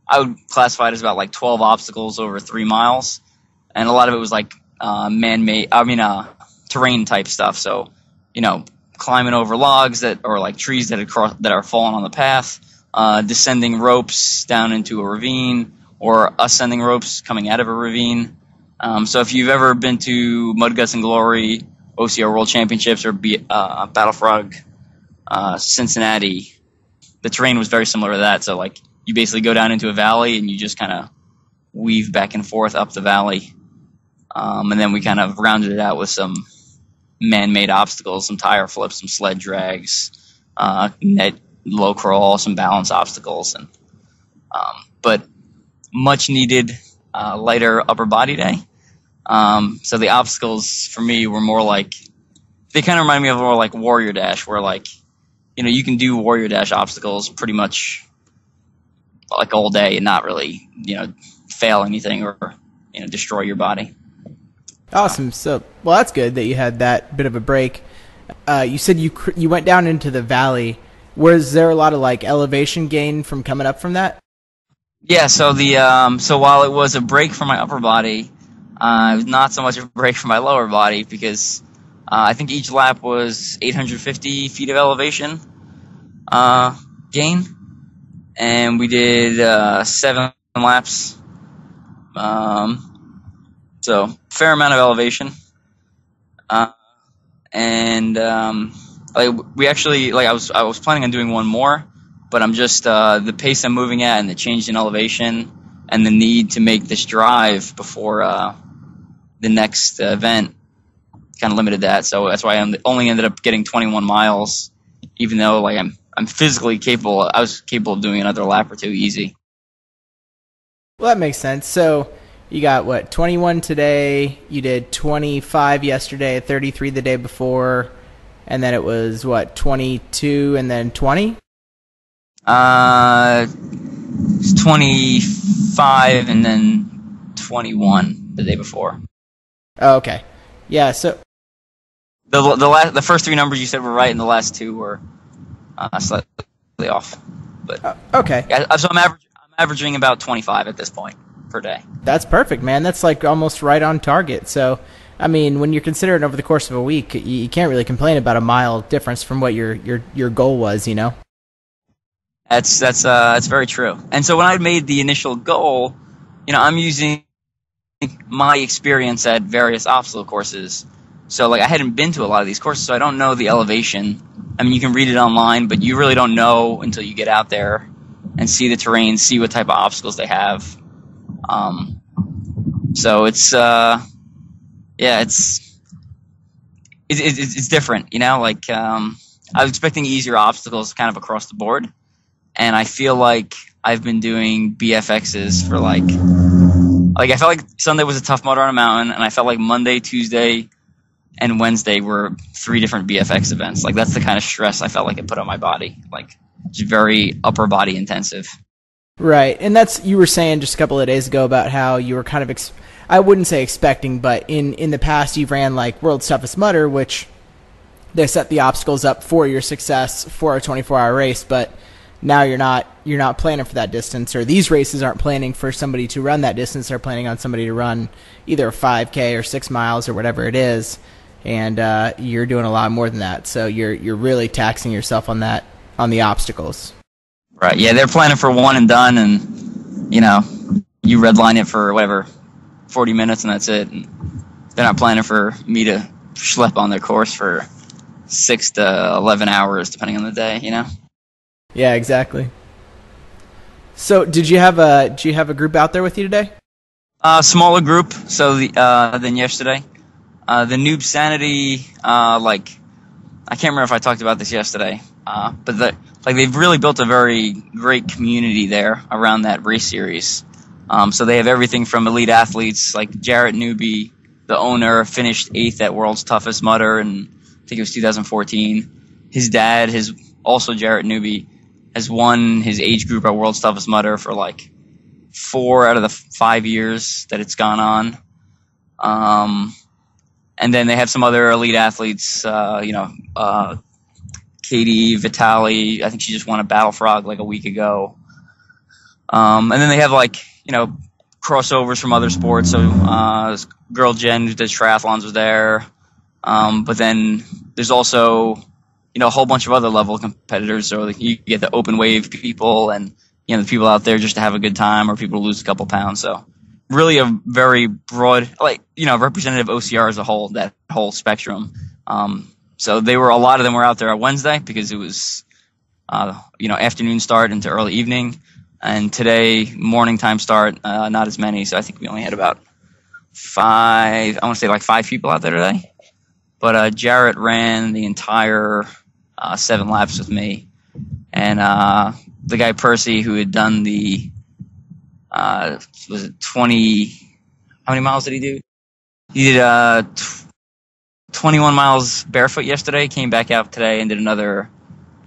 I would classify it as about like 12 obstacles over 3 miles, and a lot of it was like terrain type stuff. So climbing over logs or like trees that are falling on the path, descending ropes down into a ravine, or ascending ropes coming out of a ravine. So if you've ever been to Mud Guts and Glory, OCR World Championships, or Battle Frog, Cincinnati, the terrain was very similar to that. So like, you basically go down into a valley and you just kind of weave back and forth up the valley. And then we kind of rounded it out with some man-made obstacles, some tire flips, some sled drags, net low crawl, some balance obstacles, and but much needed lighter upper body day. So the obstacles for me were more like, they kind of remind me of more like Warrior Dash, where like, you can do Warrior Dash obstacles pretty much like all day and not really, fail anything or, destroy your body. Awesome. So, well, that's good that you had that bit of a break. You said you went down into the valley. Was there a lot of like elevation gain from coming up from that? Yeah. So so while it was a break for my upper body, it was not so much a break for my lower body, because I think each lap was 850 feet of elevation gain, and we did 7 laps. So fair amount of elevation. And we actually, I was planning on doing one more, but I'm just the pace I'm moving at and the change in elevation and the need to make this drive before the next event kind of limited that. So that's why I only ended up getting 21 miles, even though I'm physically capable. I was capable of doing another lap or two easy. Well, that makes sense. So you got, 21 today, you did 25 yesterday, 33 the day before, and then it was, 22 and then 20? It's 25 and then 21 the day before. Oh, okay. Yeah, so the first three numbers you said were right, and the last two were slightly off. But okay. Yeah, so I'm averaging about 25 at this point per day. That's perfect, man. That's almost right on target. So, I mean, when you're considering over the course of a week, you can't really complain about a mile difference from what your goal was, you know? That's very true. And so when I made the initial goal, I'm using my experience at various obstacle courses. So I hadn't been to a lot of these courses, so I don't know the elevation. I mean, you can read it online, but you really don't know until you get out there and see the terrain, see what type of obstacles they have. So it's it's different, I was expecting easier obstacles kind of across the board, and I feel like I've been doing BFXs for I felt like Sunday was a Tough Mudder on a mountain, and I felt like Monday, Tuesday, and Wednesday were 3 different BFX events. That's the kind of stress I felt like it put on my body. It's very upper body intensive. Right, and you were saying just a couple of days ago about how you were kind of, I wouldn't say expecting, but in the past you've ran World's Toughest Mudder, which they set the obstacles up for your success for a 24-hour race, but now you're not planning for that distance, or these races aren't planning for somebody to run that distance. They're planning on somebody to run either a 5K or 6 miles or whatever it is, and you're doing a lot more than that. So you're really taxing yourself on the obstacles. Right. Yeah, they're planning for one and done, and you redline it for whatever 40 minutes, and that's it. And they're not planning for me to schlep on their course for 6 to 11 hours, depending on the day. Yeah, exactly. So, did you have a group out there with you today? Smaller group. So than yesterday. The Noob Sanity, I can't remember if I talked about this yesterday, but they've really built a very great community there around that race series. So they have everything from elite athletes like Jarrett Newby, the owner, finished 8th at World's Toughest Mudder, and I think it was 2014. His dad, also Jarrett Newby, has won his age group at World's Toughest Mudder for 4 out of the 5 years that it's gone on. And then they have some other elite athletes, Katie Vitale, I think she just won a Battle Frog a week ago. And then they have crossovers from other sports. So this girl Jen who does triathlons was there. But then there's also a whole bunch of other level competitors. So you get the open wave people and the people out there just to have a good time or people to lose a couple pounds. So really a very broad, representative OCR as a whole, that whole spectrum. So a lot of them were out there on Wednesday because it was, afternoon start into early evening. And today, morning time start, not as many. So I think we only had about 5 people out there today. But Jarrett ran the entire 7 laps with me. And the guy Percy, who had done the, was it 20, how many miles did he do? He did 21 miles barefoot yesterday, came back out today and did another,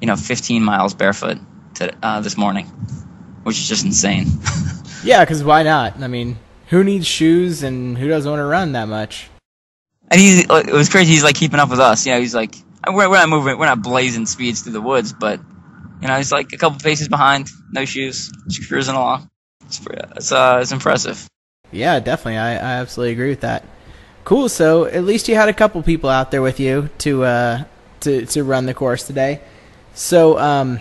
15 miles barefoot this morning, which is just insane. Yeah, because why not? I mean, who needs shoes and who doesn't want to run that much? And it was crazy. He's keeping up with us. He's we're not moving, we're not blazing speeds through the woods, but he's a couple paces behind, no shoes, just cruising along. It's impressive. Yeah, definitely. I absolutely agree with that. Cool. So at least you had a couple people out there with you to run the course today. So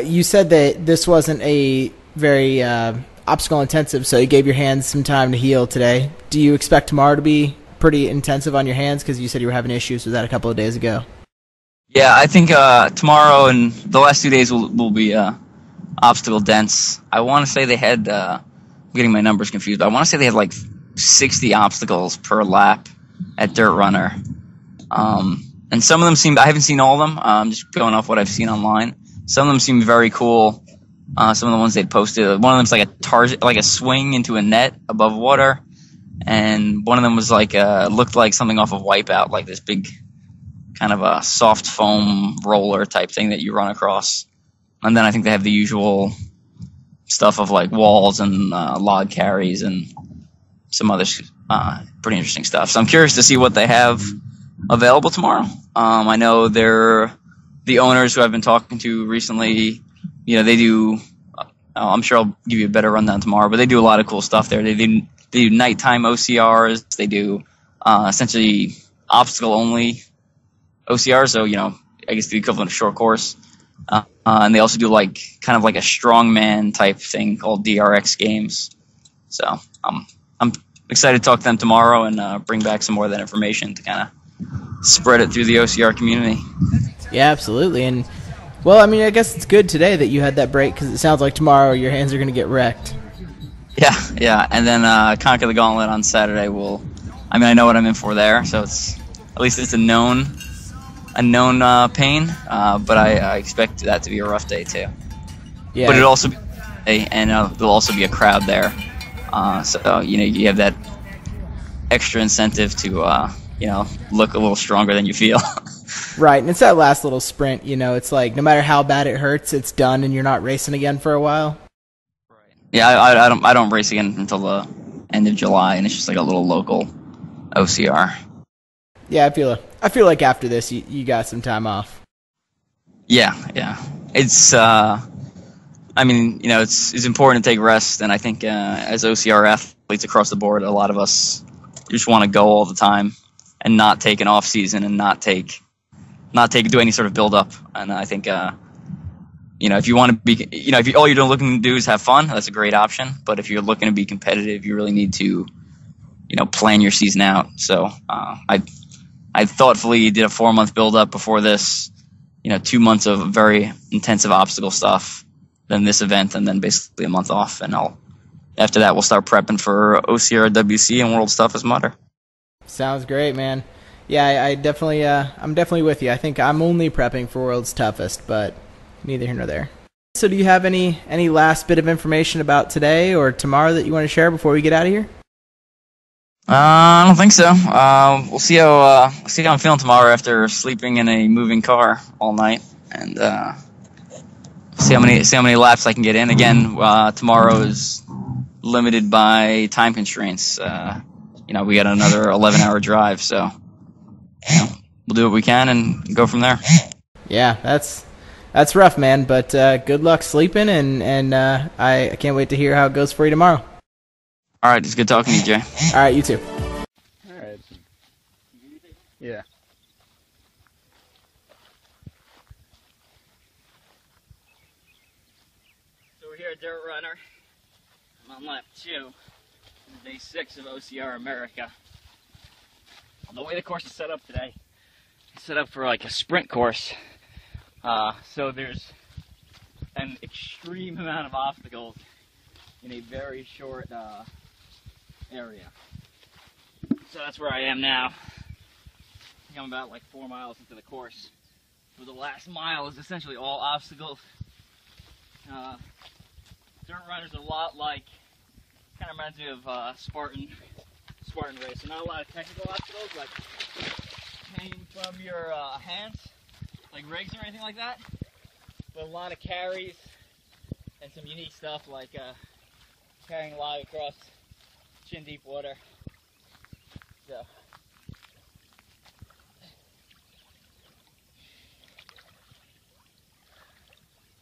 you said that this wasn't a very obstacle intensive, so you gave your hands some time to heal today. Do you expect tomorrow to be pretty intensive on your hands? Because you said you were having issues with that a couple of days ago. Yeah, I think tomorrow and the last 2 days will be obstacle dense. I want to say they had, I'm getting my numbers confused, but I want to say they had like 60 obstacles per lap at Dirt Runner. And some of them I haven't seen all of them, just going off what I've seen online. Some of them seem very cool. Some of the ones they posted, one of them's like a swing into a net above water. And one of them was like, looked like something off of Wipeout, like this big kind of a soft foam roller type thing that you run across. And then I think they have the usual stuff of like walls and log carries and some other pretty interesting stuff. So I'm curious to see what they have available tomorrow. I know the owners who I've been talking to recently, they do, I'm sure I'll give you a better rundown tomorrow, but they do a lot of cool stuff there. They do nighttime OCRs. They do essentially obstacle-only OCRs, so, I guess the equivalent of short course. And they also do like kind of like a strongman type thing called DRX games. So I'm excited to talk to them tomorrow and bring back some more of that information to kind of spread it through the OCR community. Yeah, absolutely. And, well, I mean, I guess it's good today that you had that break because it sounds like tomorrow your hands are going to get wrecked. Yeah. And then Conquer the Gauntlet on Saturday I know what I'm in for there, so at least it's a known pain, but I expect that to be a rough day too. Yeah. But it'll also be and there'll also be a crowd there, so you have that extra incentive to look a little stronger than you feel. Right, and it's that last little sprint. It's like no matter how bad it hurts, it's done, and you're not racing again for a while. Right. Yeah, I don't race again until the end of July, and it's just like a little local OCR. Yeah, I feel like after this, you got some time off. Yeah. It's it's important to take rest, and I think as OCR athletes across the board, a lot of us just want to go all the time and not take an off season and not do any sort of build up. And I think if you want to be, if all you're looking to do is have fun, that's a great option. But if you're looking to be competitive, you really need to plan your season out. So I thoughtfully did a 4-month build up before this, 2 months of very intensive obstacle stuff, then this event, and then basically a month off. And after that, we'll start prepping for OCR, WC, and World Toughest Mudder. Sounds great, man. Yeah, I'm definitely with you. I think I'm only prepping for World's Toughest, but neither here nor there. So do you have any last bit of information about today or tomorrow that you want to share before we get out of here? I don't think so. We'll see how I'm feeling tomorrow after sleeping in a moving car all night, and see how many laps I can get in. Again, tomorrow is limited by time constraints. We got another 11-hour drive, so we'll do what we can and go from there. Yeah, that's rough, man. But good luck sleeping, and I can't wait to hear how it goes for you tomorrow. All right, it's good talking to you, Jay. All right, you too. All right. Yeah. So we're here at Dirt Runner. I'm on lap 2. Day 6 of OCR America. The way the course is set up today, it's set up for like a sprint course. So there's an extreme amount of obstacles in a very short area. So that's where I am now. I think I'm about like 4 miles into the course. So the last mile is essentially all obstacles. Dirt Runner's a lot like, kind of reminds me of Spartan race. So not a lot of technical obstacles like hanging from your hands, like rigs or anything like that. But a lot of carries and some unique stuff like carrying log across chin deep water. So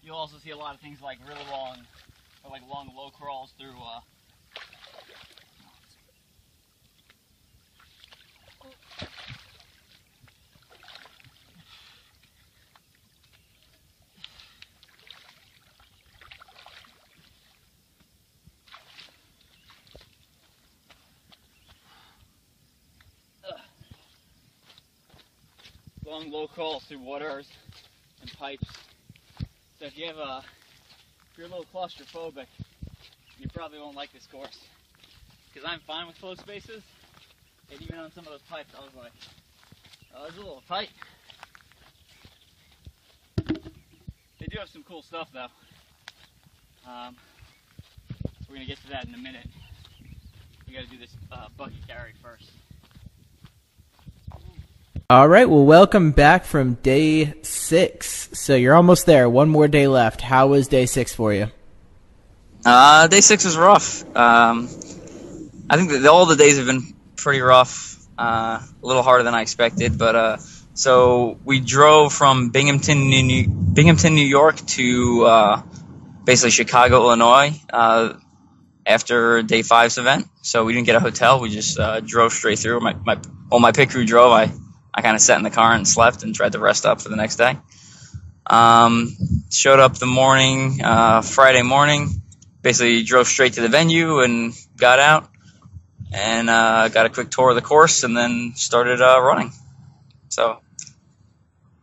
you'll also see a lot of things like really long, or like long low crawls through long, low crawls through waters and pipes. So if you're a little claustrophobic, you probably won't like this course. Because I'm fine with closed spaces, and even on some of those pipes, I was like, oh, it's a little tight. They do have some cool stuff, though. We're going to get to that in a minute. We got to do this bucket carry first. All right, well, welcome back from day 6. So you're almost there. One more day left. How was day 6 for you? Day 6 was rough. I think that all the days have been pretty rough. A little harder than I expected, but so we drove from Binghamton, New York to basically Chicago, Illinois. After day 5's event, so we didn't get a hotel. We just drove straight through. My pit crew drove. I kind of sat in the car and slept and tried to rest up for the next day. Showed up the morning, Friday morning. Basically drove straight to the venue and got out and got a quick tour of the course and then started running. So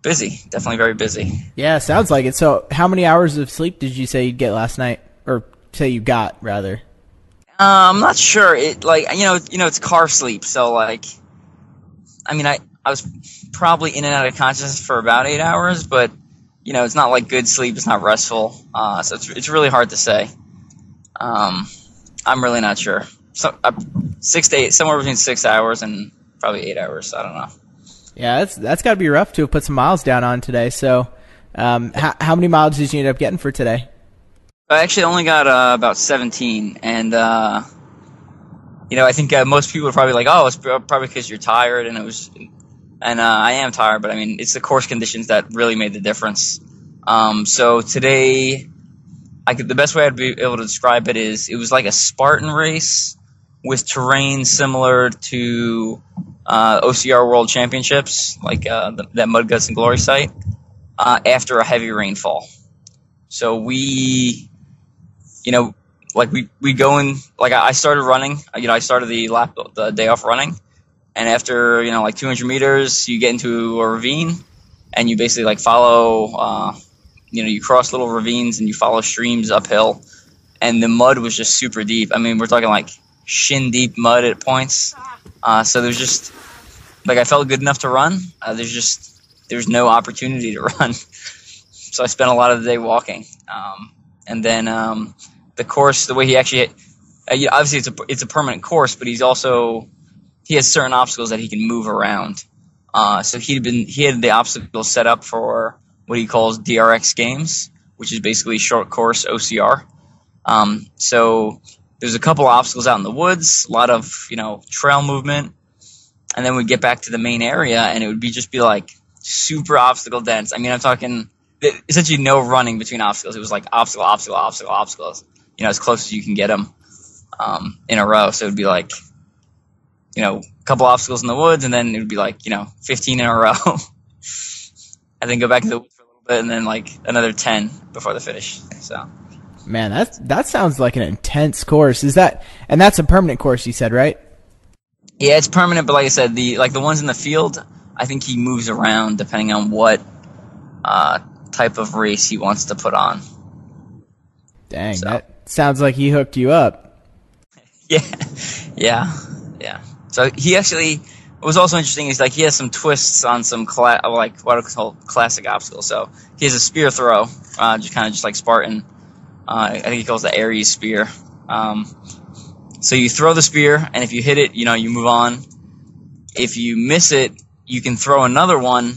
busy, definitely very busy. Yeah, sounds like it. So how many hours of sleep did you say you'd get last night, or say you got rather? I'm not sure. It it's car sleep. So I was probably in and out of consciousness for about 8 hours, but it's not like good sleep. It's not restful. So it's really hard to say. I'm really not sure. So 6 to 8, somewhere between 6 hours and probably 8 hours. I don't know. Yeah, that's got to be rough to have put some miles down on today. So, how many miles did you end up getting for today? I actually only got about 17, and I think most people are probably like, "Oh, it's probably because you're tired," and I am tired, but I mean, it's the course conditions that really made the difference. So today, the best way I'd be able to describe it is it was like a Spartan race with terrain similar to OCR World Championships, like that Mud Guts and Glory site, after a heavy rainfall. So we go in, I started running, I started the day off running, and after, 200 meters, you get into a ravine, and you basically, follow, you cross little ravines, and you follow streams uphill, and the mud was just super deep. I mean, we're talking, shin-deep mud at points, so there's just, I felt good enough to run. There's no opportunity to run, so I spent a lot of the day walking, and then, the course, the way he actually, obviously it's a permanent course, but he has certain obstacles that he can move around. So he had the obstacles set up for what he calls DRX games, which is basically short course OCR. So there's a couple obstacles out in the woods, a lot of, trail movement, and then we'd get back to the main area and it would be super obstacle dense. I mean, I'm talking essentially no running between obstacles. It was obstacles, as close as you can get them in a row. So it would be a couple obstacles in the woods, and then it would be 15 in a row, and then go back to the woods for a little bit, and then another 10 before the finish. So, man, that sounds like an intense course. And that's a permanent course, you said, right? Yeah, it's permanent, but like I said, the ones in the field, I think he moves around depending on what type of race he wants to put on. Dang, so. That sounds like he hooked you up. Yeah. So he actually, what was also interesting is he has some twists on some what I call classic obstacles. So he has a spear throw, just like Spartan. I think he calls it the Aries spear. So you throw the spear, and if you hit it, you move on. If you miss it, you can throw another one.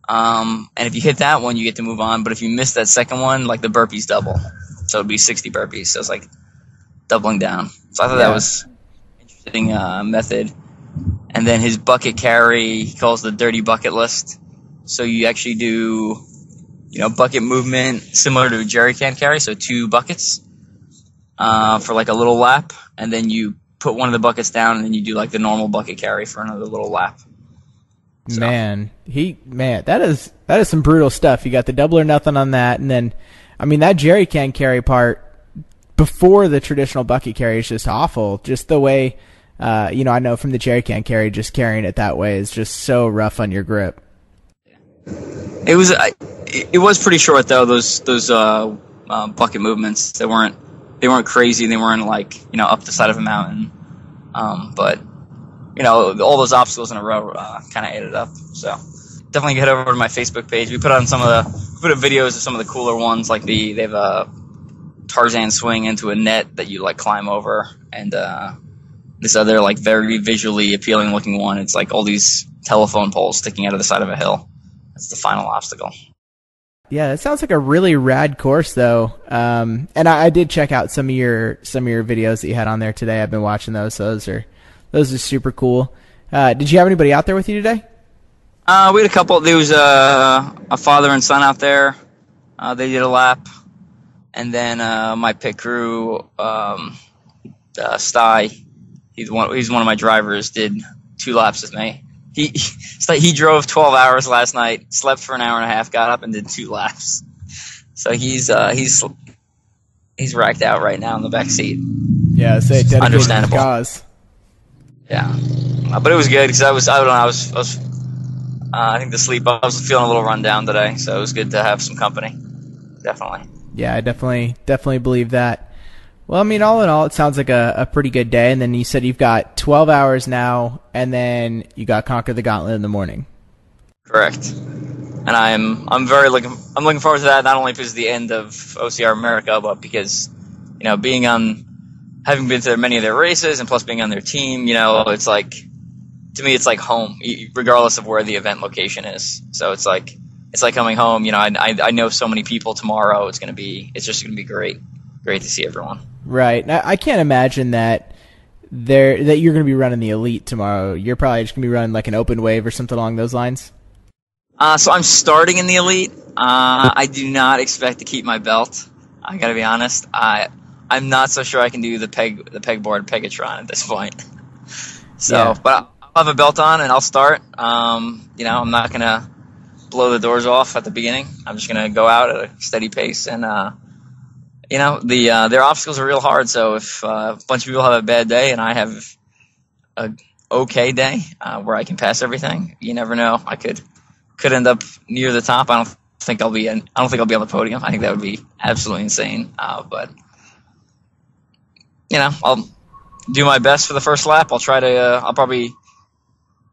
And if you hit that one, you get to move on. But if you miss that second one, the burpees double. So it'd be 60 burpees. So it's doubling down. So I thought that was an interesting method. And then his bucket carry, he calls the dirty bucket list. So you actually do, bucket movement similar to a jerry can carry. So 2 buckets for a little lap. And then you put one of the buckets down, and then you do the normal bucket carry for another little lap. So. Man, that is some brutal stuff. You got the double or nothing on that, and then, that jerry can carry part before the traditional bucket carry is just awful. Just the way, I know from the jerry can carry, just carrying it that way is just so rough on your grip. It was pretty short though. Those bucket movements, they weren't crazy. They weren't like up the side of a mountain. But all those obstacles in a row kind of added up. So definitely head over to my Facebook page. We put up videos of some of the cooler ones, like they have a Tarzan swing into a net that you like climb over, and this other like very visually appealing looking one. It's like all these telephone poles sticking out of the side of a hill. That's the final obstacle. Yeah, that sounds like a really rad course, though. And I did check out some of your videos that you had on there today. I've been watching those. So those are super cool. Did you have anybody out there with you today? We had a couple. There was a father and son out there. They did a lap, and then my pit crew, Sty. He's one of my drivers. Did 2 laps with me. He drove 12 hours last night, slept for an hour and a half, got up and did 2 laps. So he's racked out right now in the back seat. Yeah, say dedicated understandable. To the cause. Yeah, but it was good because I think the sleep. I was feeling a little run down today, so it was good to have some company. Definitely. Yeah, I definitely believe that. Well, I mean, all in all, it sounds like a pretty good day. And then you said you've got 12 hours now, and then you got Conquer the Gauntlet in the morning. Correct. And I'm looking forward to that, not only because it's the end of OCR America, but because having been to many of their races and plus being on their team, it's like, to me, it's like home, regardless of where the event location is. So it's like coming home. I know so many people tomorrow. It's just gonna be great to see everyone. Right. I can't imagine that you're going to be running the Elite tomorrow. You're probably just going to be running like an open wave or something along those lines. So I'm starting in the Elite. I do not expect to keep my belt. I got to be honest. I'm not so sure I can do the pegboard Pegatron at this point. So, yeah. But I'll have a belt on and I'll start. I'm not going to blow the doors off at the beginning. I'm just going to go out at a steady pace and. Their obstacles are real hard, so if a bunch of people have a bad day and I have a okay day where I can pass everything, you never know. I could end up near the top. I don't think I'll be on the podium. I think that would be absolutely insane. But I'll do my best for the first lap. I'll probably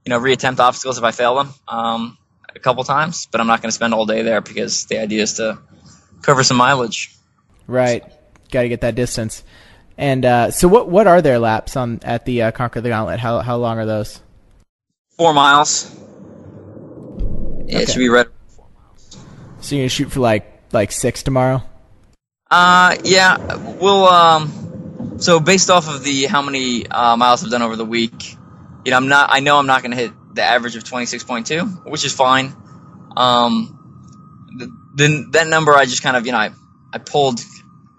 reattempt obstacles if I fail them a couple times, but I'm not going to spend all day there because the idea is to cover some mileage. Right, got to get that distance. And so, what are their laps at the Conquer the Gauntlet? How long are those? 4 miles. Yeah, okay. It should be right. 4 miles. So you're gonna shoot for like 6 tomorrow? Yeah, we'll. So based off of how many miles I've done over the week, I know I'm not gonna hit the average of 26.2, which is fine. That number I just kind of I pulled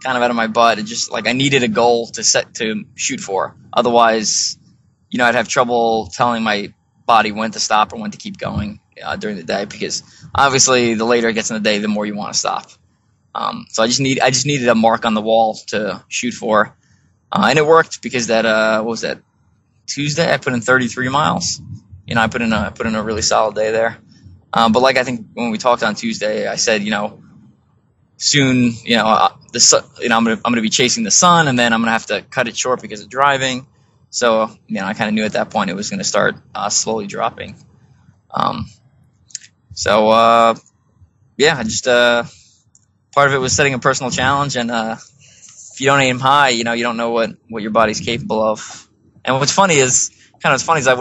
kind of out of my butt. It just I needed a goal to shoot for. Otherwise, I'd have trouble telling my body when to stop or when to keep going during the day, because obviously the later it gets in the day, the more you want to stop. So I just needed a mark on the wall to shoot for, and it worked because that what was that, Tuesday? I put in 33 miles. I put in a really solid day there. But I think when we talked on Tuesday, I said soon, the sun, I'm gonna be chasing the sun, and then I'm gonna have to cut it short because of driving. So I kind of knew at that point it was gonna start slowly dropping. I just part of it was setting a personal challenge, and if you don't aim high, you don't know what your body's capable of. And what's funny is that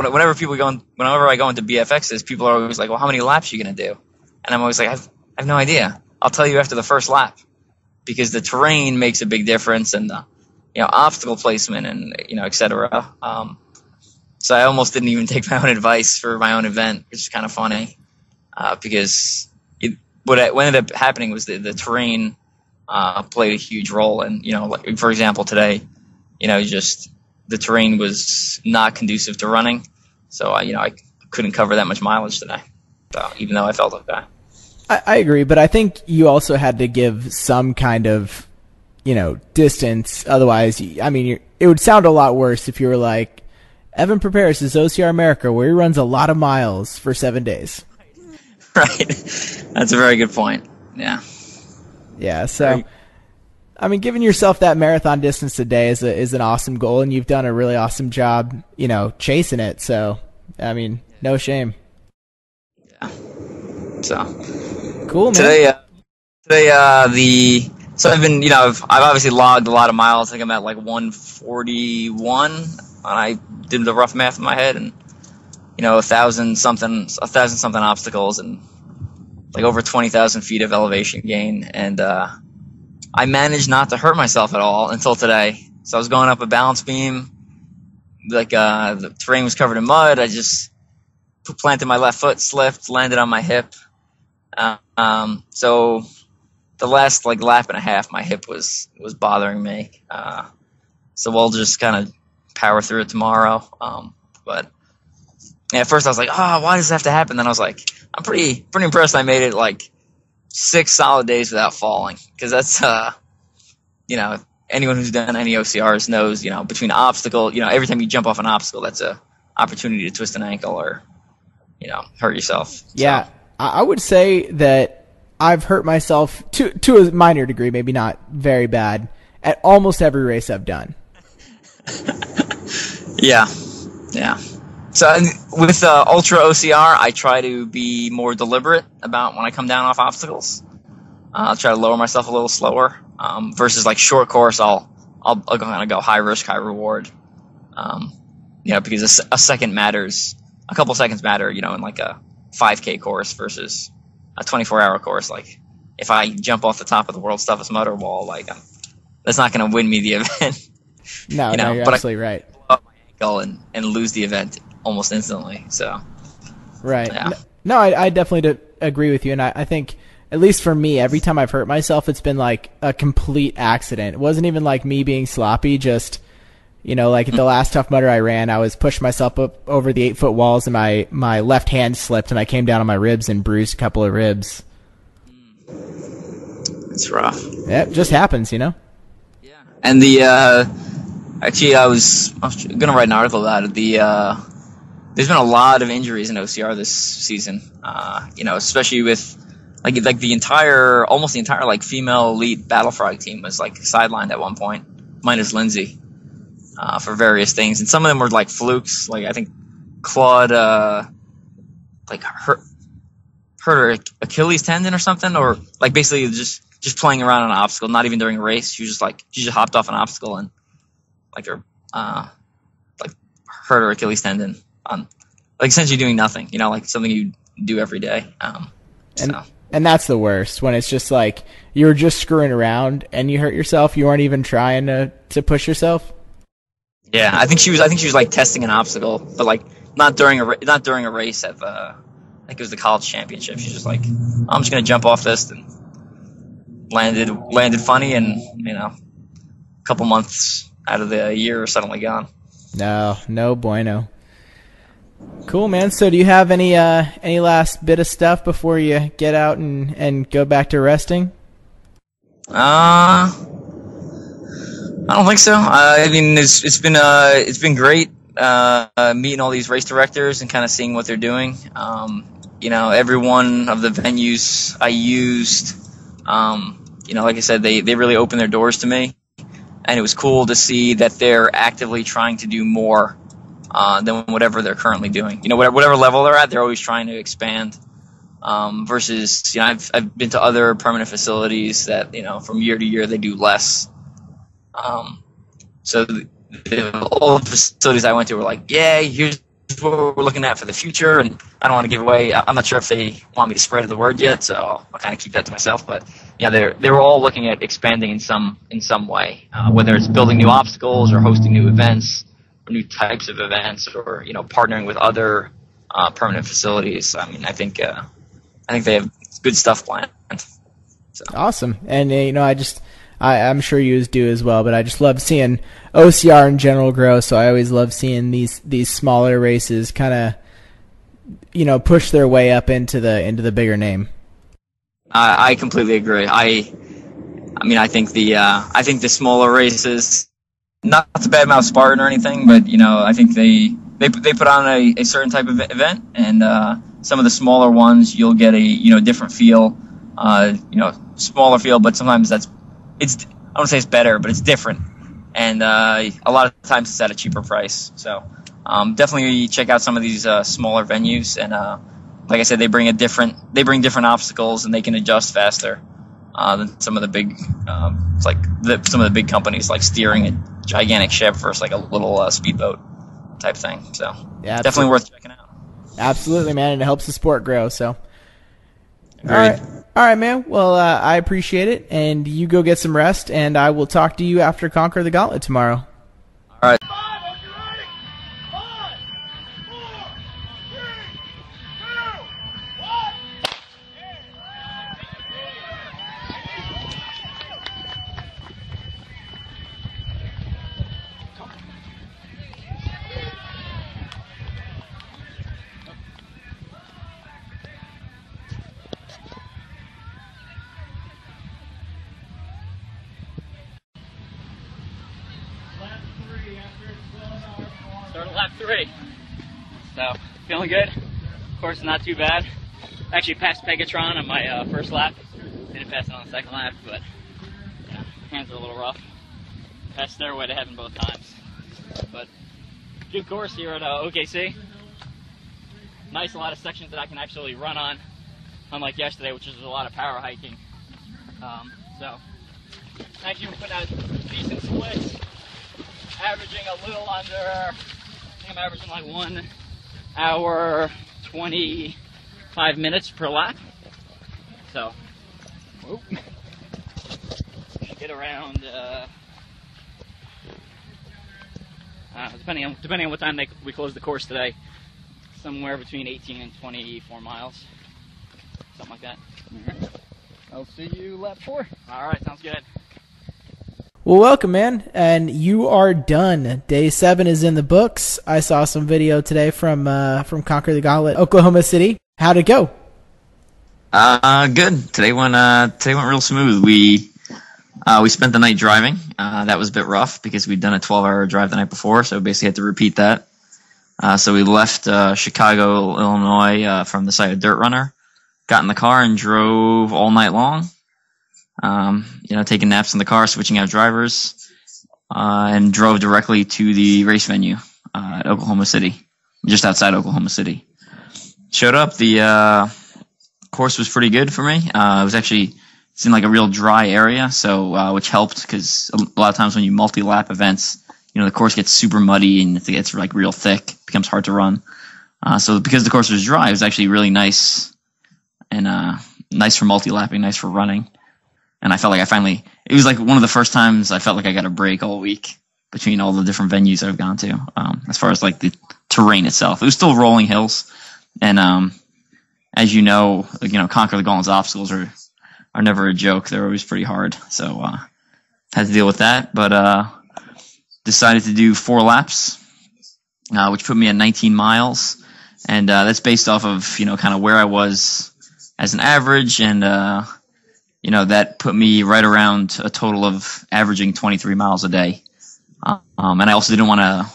whenever I go into BFXs, people are always like, "Well, how many laps are you gonna do?" And I'm always like, I have no idea. I'll tell you after the first lap, because the terrain makes a big difference, and the obstacle placement, and et cetera. So I almost didn't even take my own advice for my own event, which is kind of funny, because what ended up happening was the terrain played a huge role. And for example, today, just the terrain was not conducive to running, so I couldn't cover that much mileage today. So even though I felt okay. I agree, but I think you also had to give some kind of, distance. Otherwise, it would sound a lot worse if you were like, Evan prepares his OCR America, where he runs a lot of miles for 7 days. Right. That's a very good point. Yeah. Yeah. So, I mean, giving yourself that marathon distance a day is an awesome goal, and you've done a really awesome job, chasing it. So, I mean, no shame. Yeah. So cool, man. So I've been, I've obviously logged a lot of miles. I think I'm at like 141, and I did the rough math in my head, and 1,000 something obstacles, and like over 20,000 feet of elevation gain, and I managed not to hurt myself at all until today. So I was going up a balance beam, like the terrain was covered in mud. I just planted my left foot, slipped, landed on my hip. So the last lap and a half, my hip was bothering me. So we'll just kind of power through it tomorrow. But yeah, at first I was like, oh, why does this have to happen? Then I was like, I'm pretty impressed I made it like 6 solid days without falling. Because that's, anyone who's done any OCRs knows, between obstacle, every time you jump off an obstacle, that's a opportunity to twist an ankle or, hurt yourself. Yeah, so I would say that I've hurt myself to a minor degree, maybe not very bad, at almost every race I've done. Yeah. So with Ultra OCR, I try to be more deliberate about when I come down off obstacles. I'll try to lower myself a little slower. Versus like short course, I'll kind of go high risk, high reward. Because a second matters, a couple seconds matter, in like a 5K course versus a 24-hour course. Like if I jump off the top of the world's toughest motor wall, that's not going to win me the event. No, you're but absolutely right. Up my ankle and lose the event almost instantly. So right. Yeah. No, I definitely agree with you, and I think, at least for me, every time I've hurt myself, it's been like a complete accident. It wasn't even like me being sloppy, just, like at the last Tough Mudder I ran, I was pushing myself up over the 8-foot walls, and my left hand slipped, and I came down on my ribs and bruised a couple of ribs. It's rough. Yeah, it just happens, Yeah. And actually, I was going to write an article about it. There's been a lot of injuries in OCR this season, especially with like the entire female elite battle frog team was sidelined at one point, minus Lindsay, for various things, and some of them were flukes. I think Claude hurt her Achilles tendon or something, or basically just playing around on an obstacle, not even during a race. She just hopped off an obstacle and hurt her Achilles tendon on essentially doing nothing, something you do every day. And that's the worst, when it's just you were just screwing around and you hurt yourself. You weren't even trying to push yourself. Yeah, I think she was testing an obstacle, but not during a race at I think it was the college championship. She's just I'm just gonna jump off this, and landed funny, and a couple months out of the year are suddenly gone. No bueno. Cool, man. So do you have any last bit of stuff before you get out and go back to resting? I don't think so. I mean, it's been great meeting all these race directors and kind of seeing what they're doing. Every one of the venues I used, like I said, they really opened their doors to me, and it was cool to see that they're actively trying to do more than whatever they're currently doing. Whatever level they're at, they're always trying to expand. Versus, I've been to other permanent facilities that, from year to year they do less. So all the facilities I went to were like, yeah, here's what we're looking at for the future, and I don't want to give away. I'm not sure if they want me to spread the word yet, so I'll kind of keep that to myself. But yeah, they were all looking at expanding in some way, whether it's building new obstacles or hosting new events, or new types of events, or partnering with other permanent facilities. I mean, I think they have good stuff planned. So. Awesome, and I'm sure you do as well, but I just love seeing OCR in general grow. So I always love seeing these smaller races kind of push their way up into the bigger name. I completely agree. I mean, I think the smaller races, not to badmouth Spartan or anything, but I think they put on a certain type of event, and some of the smaller ones, you'll get a different feel, smaller feel, but sometimes I don't say it's better, but it's different, and a lot of times it's at a cheaper price. So definitely check out some of these smaller venues, and like I said, they bring different obstacles, and they can adjust faster than some of the big some of the big companies, like steering a gigantic ship versus like a little speedboat type thing. So yeah, definitely worth checking out. Absolutely, man, and it helps the sport grow. So, Agreed. All right, man. Well, I appreciate it, and you go get some rest, and I will talk to you after Conquer the Gauntlet tomorrow. All right. Started lap 3. So, feeling good. Of course, not too bad. Actually passed Pegatron on my first lap. Didn't pass it on the second lap, but yeah, hands are a little rough. Passed Stairway to Heaven both times. But good course here at OKC. Nice, a lot of sections that I can actually run on, unlike yesterday, which was a lot of power hiking. So, actually put out decent splits. Averaging a little under, I think I'm averaging like 1 hour 25 minutes per lap. So, get around, depending on what time we close the course today, somewhere between 18 and 24 miles, something like that. I'll see you lap 4. All right, sounds good. Well, welcome, man, and you are done. Day 7 is in the books. I saw some video today from Conquer the Gauntlet, Oklahoma City. How'd it go? Good. Today went real smooth. We spent the night driving. That was a bit rough because we'd done a 12-hour drive the night before, so basically had to repeat that. So we left Chicago, Illinois, from the site of Dirt Runner, got in the car and drove all night long. Taking naps in the car, switching out drivers, and drove directly to the race venue at Oklahoma City, just outside Oklahoma City. Showed up. The course was pretty good for me. It seemed like a real dry area, so which helped because a lot of times when you multi-lap events, the course gets super muddy and it gets like real thick, becomes hard to run. So because the course was dry, it was actually really nice and nice for multi-lapping, nice for running. And I felt like it was like one of the first times I felt like I got a break all week between all the different venues I've gone to, as far as like the terrain itself. It was still rolling hills. And, as Conquer the Gauntlet's obstacles are never a joke. They're always pretty hard. So, had to deal with that, but, decided to do 4 laps, which put me at 19 miles. And, that's based off of, kind of where I was as an average and, that put me right around a total of averaging 23 miles a day. And I also didn't want to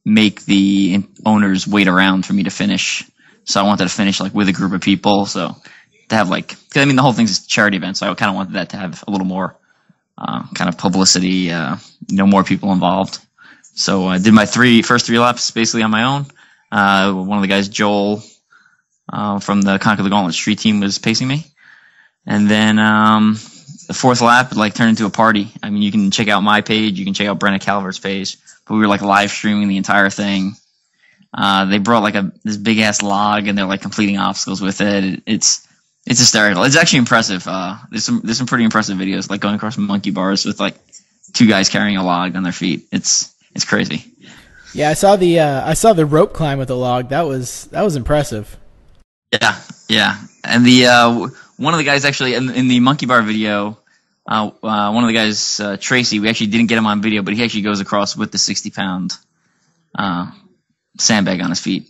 make the owners wait around for me to finish. So I wanted to finish like with a group of people. So to have the whole thing's a charity event. So I kind of wanted that to have a little more kind of publicity, more people involved. So I did my first three laps basically on my own. One of the guys, Joel, from the Conquer the Gauntlet street team was pacing me. And then the 4th lap turned into a party. I mean, you can check out my page, you can check out Brenna Calvert's page, but we were live streaming the entire thing. They brought this big ass log and they're completing obstacles with it. It's hysterical. It's actually impressive. There's some pretty impressive videos going across monkey bars with 2 guys carrying a log on their feet. It's crazy. Yeah, I saw the rope climb with the log. That was impressive. Yeah. And the one of the guys actually in the monkey bar video, one of the guys, Tracy, we actually didn't get him on video, but he actually goes across with the 60-pound sandbag on his feet.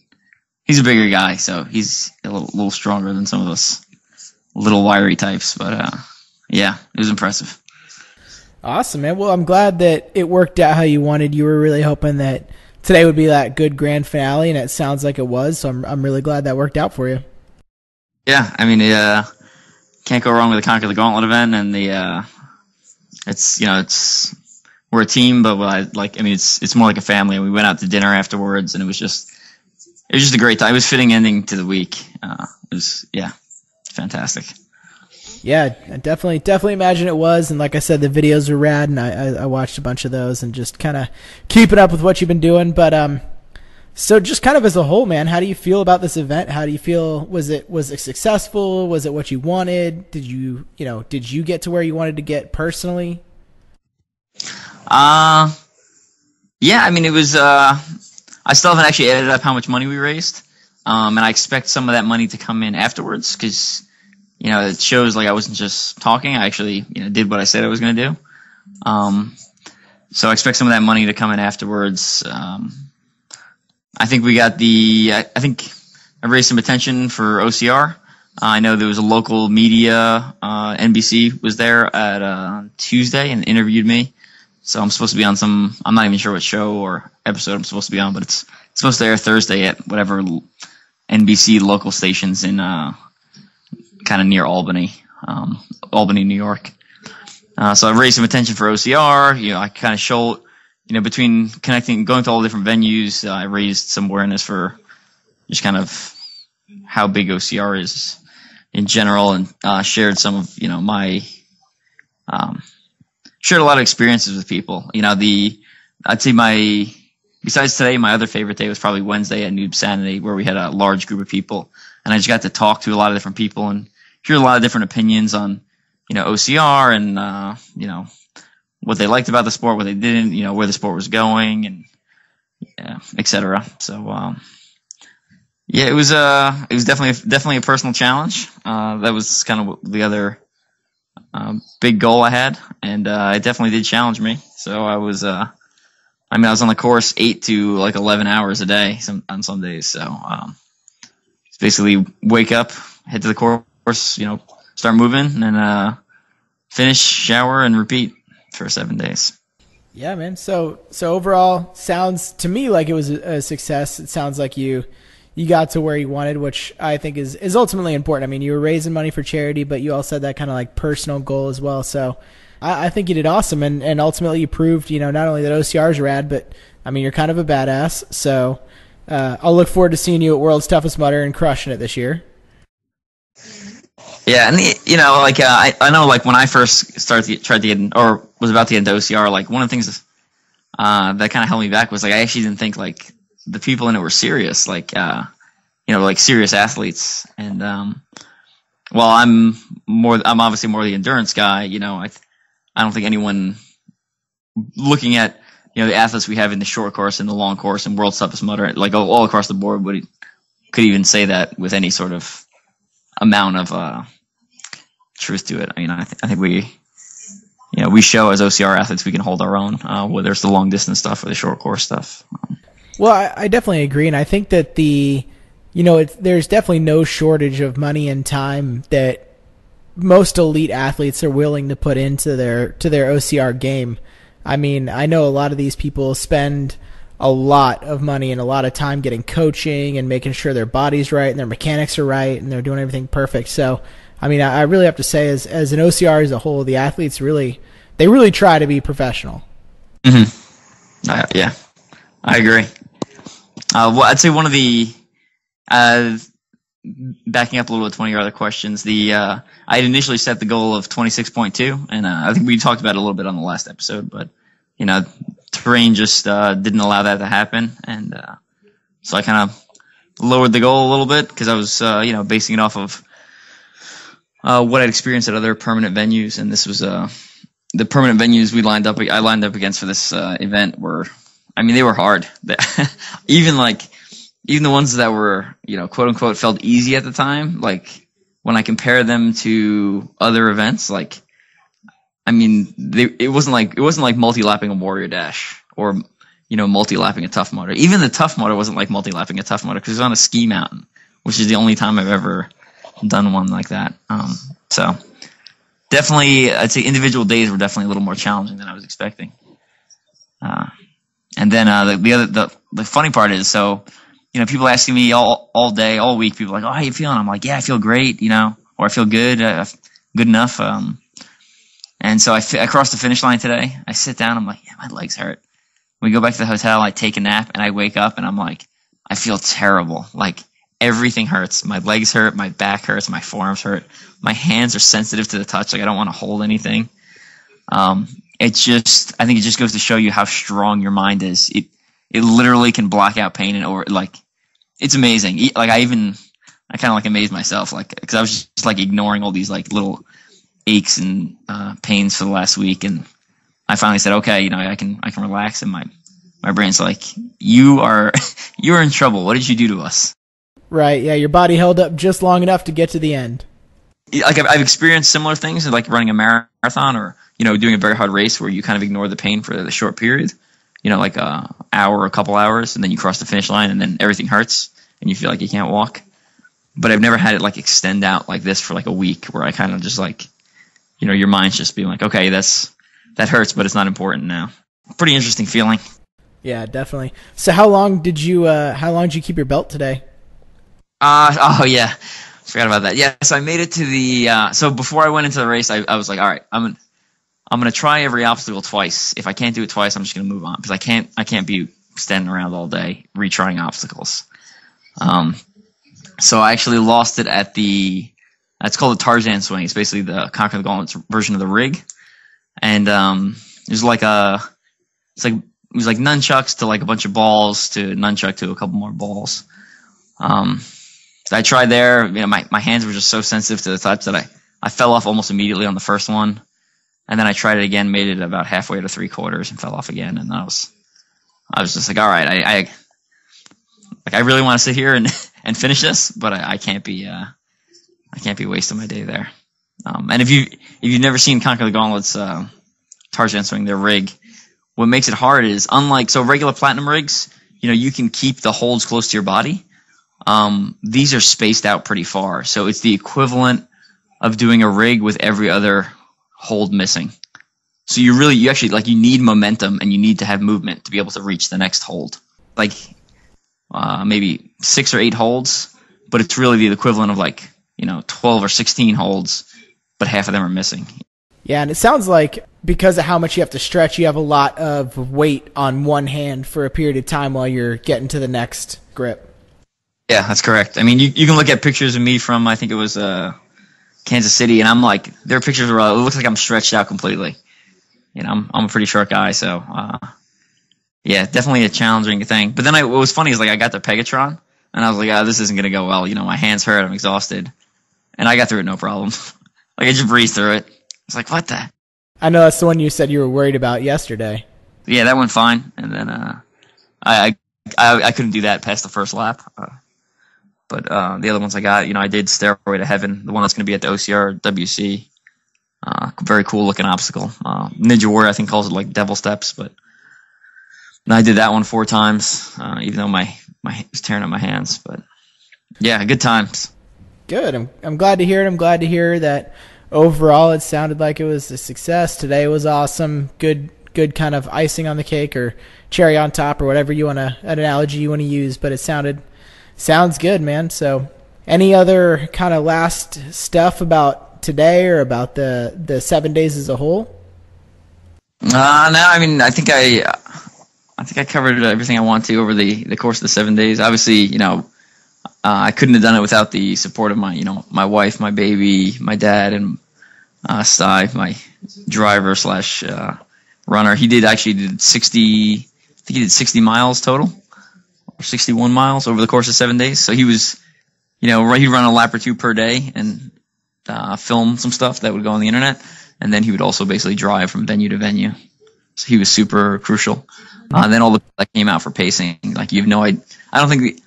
He's a bigger guy, so he's a little stronger than some of us little wiry types. But yeah, it was impressive. Awesome, man. Well, I'm glad that it worked out how you wanted. You were really hoping that today would be that good grand finale, and it sounds like it was. So I'm really glad that worked out for you. Yeah, I mean, can't go wrong with the Conquer the Gauntlet event, and it's we're a team, but it's more like a family. And we went out to dinner afterwards, and it was just a great time. It was a fitting ending to the week. It was fantastic. Yeah, I definitely imagine it was. And like I said, the videos were rad, and I watched a bunch of those and just kind of keeping up with what you've been doing. But so just kind of as a whole, man, how do you feel about this event? How do you feel? Was it successful? Was it what you wanted? Did you get to where you wanted to get personally? Yeah, I mean, it was. I still haven't actually added up how much money we raised, and I expect some of that money to come in afterwards because it shows like I wasn't just talking. I actually did what I said I was going to do. So I expect some of that money to come in afterwards. I think we got I think I raised some attention for OCR. I know there was a local media, NBC was there at Tuesday and interviewed me. So I'm supposed to be on I'm not even sure what show or episode I'm supposed to be on, but it's supposed to air Thursday at whatever NBC local stations in kind of near Albany, New York. So I raised some attention for OCR. I kind of showed, between connecting, going to all the different venues, I raised some awareness for just kind of how big OCR is in general, and shared some of my shared a lot of experiences with people. I'd say besides today, my other favorite day was probably Wednesday at Noob Sanity, where we had a large group of people, and I just got to talk to a lot of different people and hear a lot of different opinions on OCR and what they liked about the sport, what they didn't, where the sport was going, and etc. So it was definitely a personal challenge. That was kind of the other big goal I had, and it definitely did challenge me. So I was I was on the course 8 to 11 hours a day on some days. So it's basically wake up, head to the course, start moving, and finish, shower, and repeat for 7 days. Yeah, man. So overall, sounds to me like it was a success. It sounds like you got to where you wanted, which I think is ultimately important. I mean, you were raising money for charity, but you also had that kind of like personal goal as well. So I think you did awesome, and ultimately you proved, not only that OCR is rad, but I mean, you're kind of a badass. So I'll look forward to seeing you at World's Toughest Mudder and crushing it this year. Yeah, and I know when I first tried to get or was about to get into OCR, one of the things that kind of held me back was I actually didn't think the people in it were serious, serious athletes. And while I'm obviously more the endurance guy, I don't think anyone looking at the athletes we have in the short course and the long course and World's Toughest Mudder, all across the board, could even say that with any sort of amount of truth to it. I mean, I think we show as OCR athletes we can hold our own, whether it's the long distance stuff or the short course stuff. Well, I definitely agree, and I think that there's definitely no shortage of money and time that most elite athletes are willing to put into their OCR game. I mean, I know a lot of these people spend a lot of money and a lot of time getting coaching and making sure their body's right and their mechanics are right and they're doing everything perfect. So, I mean, I really have to say, as an OCR as a whole, the athletes really try to be professional. Mm-hmm. Yeah, I agree. Well, I'd say one of the backing up a little bit to one of your other questions, I had initially set the goal of 26.2, and I think we talked about it a little bit on the last episode, but terrain just didn't allow that to happen, and so I kind of lowered the goal a little bit because I was basing it off of what I'd experienced at other permanent venues, and this was the permanent venues I lined up against for this event were, I mean, they were hard. Even the ones that were, quote unquote, felt easy at the time, when I compare them to other events, I mean, it wasn't like multi-lapping a Warrior Dash or, multi-lapping a Tough Mudder. Even the Tough Mudder wasn't like multi-lapping a Tough Mudder because it was on a ski mountain, which is the only time I've ever done one like that. So definitely, I'd say individual days were definitely a little more challenging than I was expecting. And then the funny part is, so people asking me all day, all week, people are like, oh, how you feeling? I'm like, yeah, I feel great, or I feel good, good enough. And so I crossed the finish line today. I sit down, I'm like, yeah, my legs hurt. We go back to the hotel, I take a nap, and I wake up, and I'm like, I feel terrible. Like, everything hurts. My legs hurt, my back hurts, my forearms hurt. My hands are sensitive to the touch. Like, I don't want to hold anything. I think it just goes to show you how strong your mind is. It literally can block out pain it's amazing. Like, I kind of like amazed myself, like, because I was just like ignoring all these like little aches and pains for the last week, and I finally said, okay, I can relax, and my brain's like, you're in trouble. What did you do to us? Right, yeah, your body held up just long enough to get to the end. Like, I've experienced similar things, like running a marathon or, doing a very hard race where you kind of ignore the pain for the short period, like a hour or a couple hours, and then you cross the finish line, and then everything hurts, and you feel like you can't walk. But I've never had it, like, extend out like this for, like, a week, where I kind of just, like, your mind's just being like, okay, that hurts, but it's not important now. Pretty interesting feeling. Yeah, definitely. So how long did you keep your belt today? Oh yeah, forgot about that. Yeah, so I made it to the. So before I went into the race, I was like, all right, I'm gonna try every obstacle twice. If I can't do it twice, I'm just gonna move on, because I can't be standing around all day retrying obstacles. So I actually lost it at it's called the Tarzan swing. It's basically the Conquer the Gauntlet version of the rig, and it was like nunchucks to like a bunch of balls to nunchuck to a couple more balls. I tried there. My hands were just so sensitive to the touch that I fell off almost immediately on the first one, and then I tried it again, made it about halfway to 3/4, and fell off again. And I was just like, all right, I really want to sit here and finish this, but I can't be wasting my day there. And if you've never seen Conquer the Gauntlet's Tarzan swing, their rig, what makes it hard is, unlike regular platinum rigs, you can keep the holds close to your body. These are spaced out pretty far, so it's the equivalent of doing a rig with every other hold missing. So you actually you need momentum, and you need to have movement to be able to reach the next hold. Like maybe 6 or 8 holds, but it's really the equivalent of 12 or 16 holds, but half of them are missing. Yeah, and it sounds like because of how much you have to stretch, you have a lot of weight on one hand for a period of time while you're getting to the next grip. Yeah, that's correct. I mean, you can look at pictures of me from, I think it was Kansas City, and I'm like, their pictures it looks like I'm stretched out completely. I'm a pretty short guy, so yeah, definitely a challenging thing. But then what was funny is I got to Pegatron, and I was like, this isn't going to go well. My hands hurt, I'm exhausted. And I got through it no problem. I just breezed through it. It's like, what the? I know that's the one you said you were worried about yesterday. Yeah, that went fine. And then I couldn't do that past the first lap. But the other ones I got, I did Stairway to Heaven, the one that's going to be at the OCR WC. Very cool looking obstacle. Ninja Warrior, I think, calls it Devil Steps, but I did that one 4 times, even though my was tearing up my hands. But yeah, good times. Good. I'm glad to hear it. I'm glad to hear that overall it sounded like it was a success. Today was awesome. Good kind of icing on the cake, or cherry on top, or whatever an analogy you want to use. But it sounds good, man. So any other kind of last stuff about today or about the 7 days as a whole? No, I mean, I think I covered everything I want to over the course of the 7 days. Obviously, I couldn't have done it without the support of my wife, my baby, my dad, and Sty, my driver / runner. He did 60. I think he did 60 miles total, or 61 miles over the course of 7 days. So he was, he'd run a lap or 2 per day and film some stuff that would go on the internet, and then he would also basically drive from venue to venue. So he was super crucial. And then all the people that came out for pacing, you have no idea. I think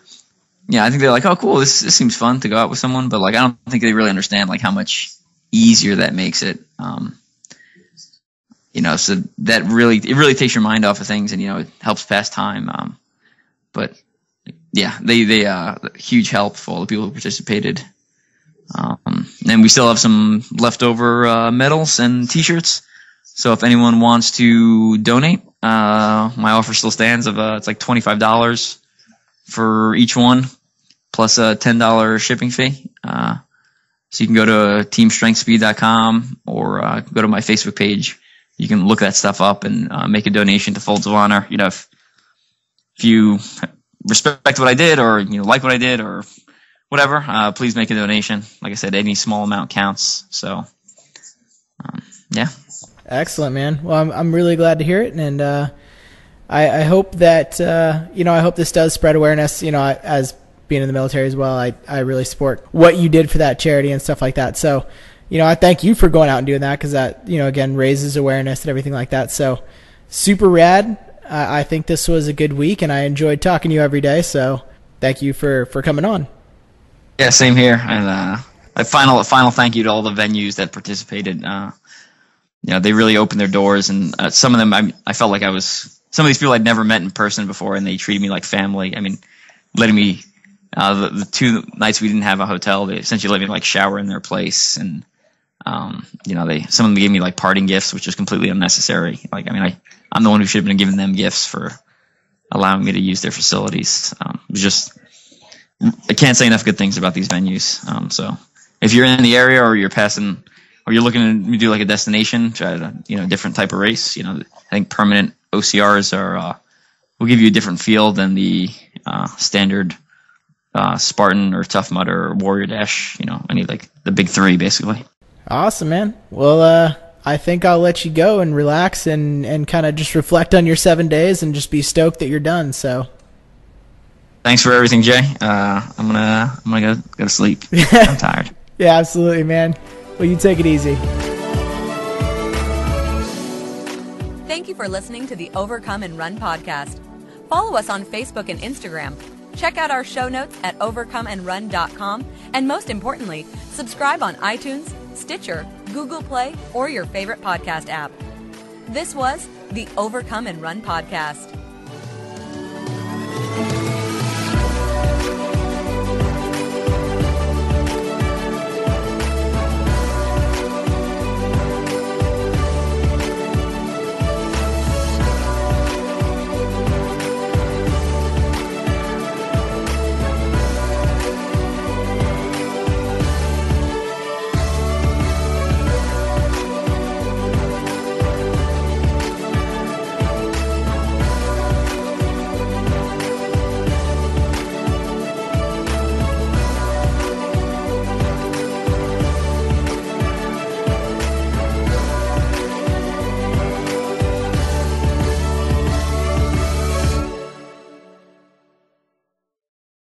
they're like, oh, cool, this seems fun to go out with someone, but I don't think they really understand how much easier that makes it. So that it really takes your mind off of things, and it helps pass time. But yeah, they huge help for all the people who participated. And we still have some leftover medals and T-shirts. So if anyone wants to donate, my offer still stands of it's $25 for each one, plus a $10 shipping fee. So you can go to teamstrengthspeed.com or go to my Facebook page. You can look that stuff up and make a donation to Folds of Honor. You know, if you respect what I did, or like what I did, or whatever, please make a donation. Like I said, any small amount counts. So, yeah. Excellent, man. Well, I'm really glad to hear it, and I hope that I hope this does spread awareness. As being in the military as well, I really support what you did for that charity and stuff like that. So, I thank you for going out and doing that, because that, again, raises awareness and everything like that. So, super rad. I think this was a good week, and I enjoyed talking to you every day. So, thank you for coming on. Yeah, same here. And a final thank you to all the venues that participated. They really opened their doors, and some of them I felt like some of these people I'd never met in person before, and they treated me like family. I mean, letting me the 2 nights we didn't have a hotel, they essentially let me like shower in their place, and some of them gave me like parting gifts, which was completely unnecessary. Like, I mean, I'm the one who should have been giving them gifts for allowing me to use their facilities. It was just, I can't say enough good things about these venues. So if you're in the area, or you're passing, or you're looking to do like a destination, try a different type of race, I think permanent OCRs will give you a different feel than the standard Spartan or Tough Mudder or Warrior Dash, any like the big 3 basically. Awesome, man. Well, I think I'll let you go and relax and kind of just reflect on your 7 days and just be stoked that you're done. So thanks for everything, Jay. I'm gonna go to sleep. I'm tired. Yeah, absolutely, man. Well, you take it easy. Thank you for listening to the Overcome and Run podcast. Follow us on Facebook and Instagram. Check out our show notes at overcomeandrun.com. And most importantly, subscribe on iTunes, Stitcher, Google Play, or your favorite podcast app. This was the Overcome and Run podcast.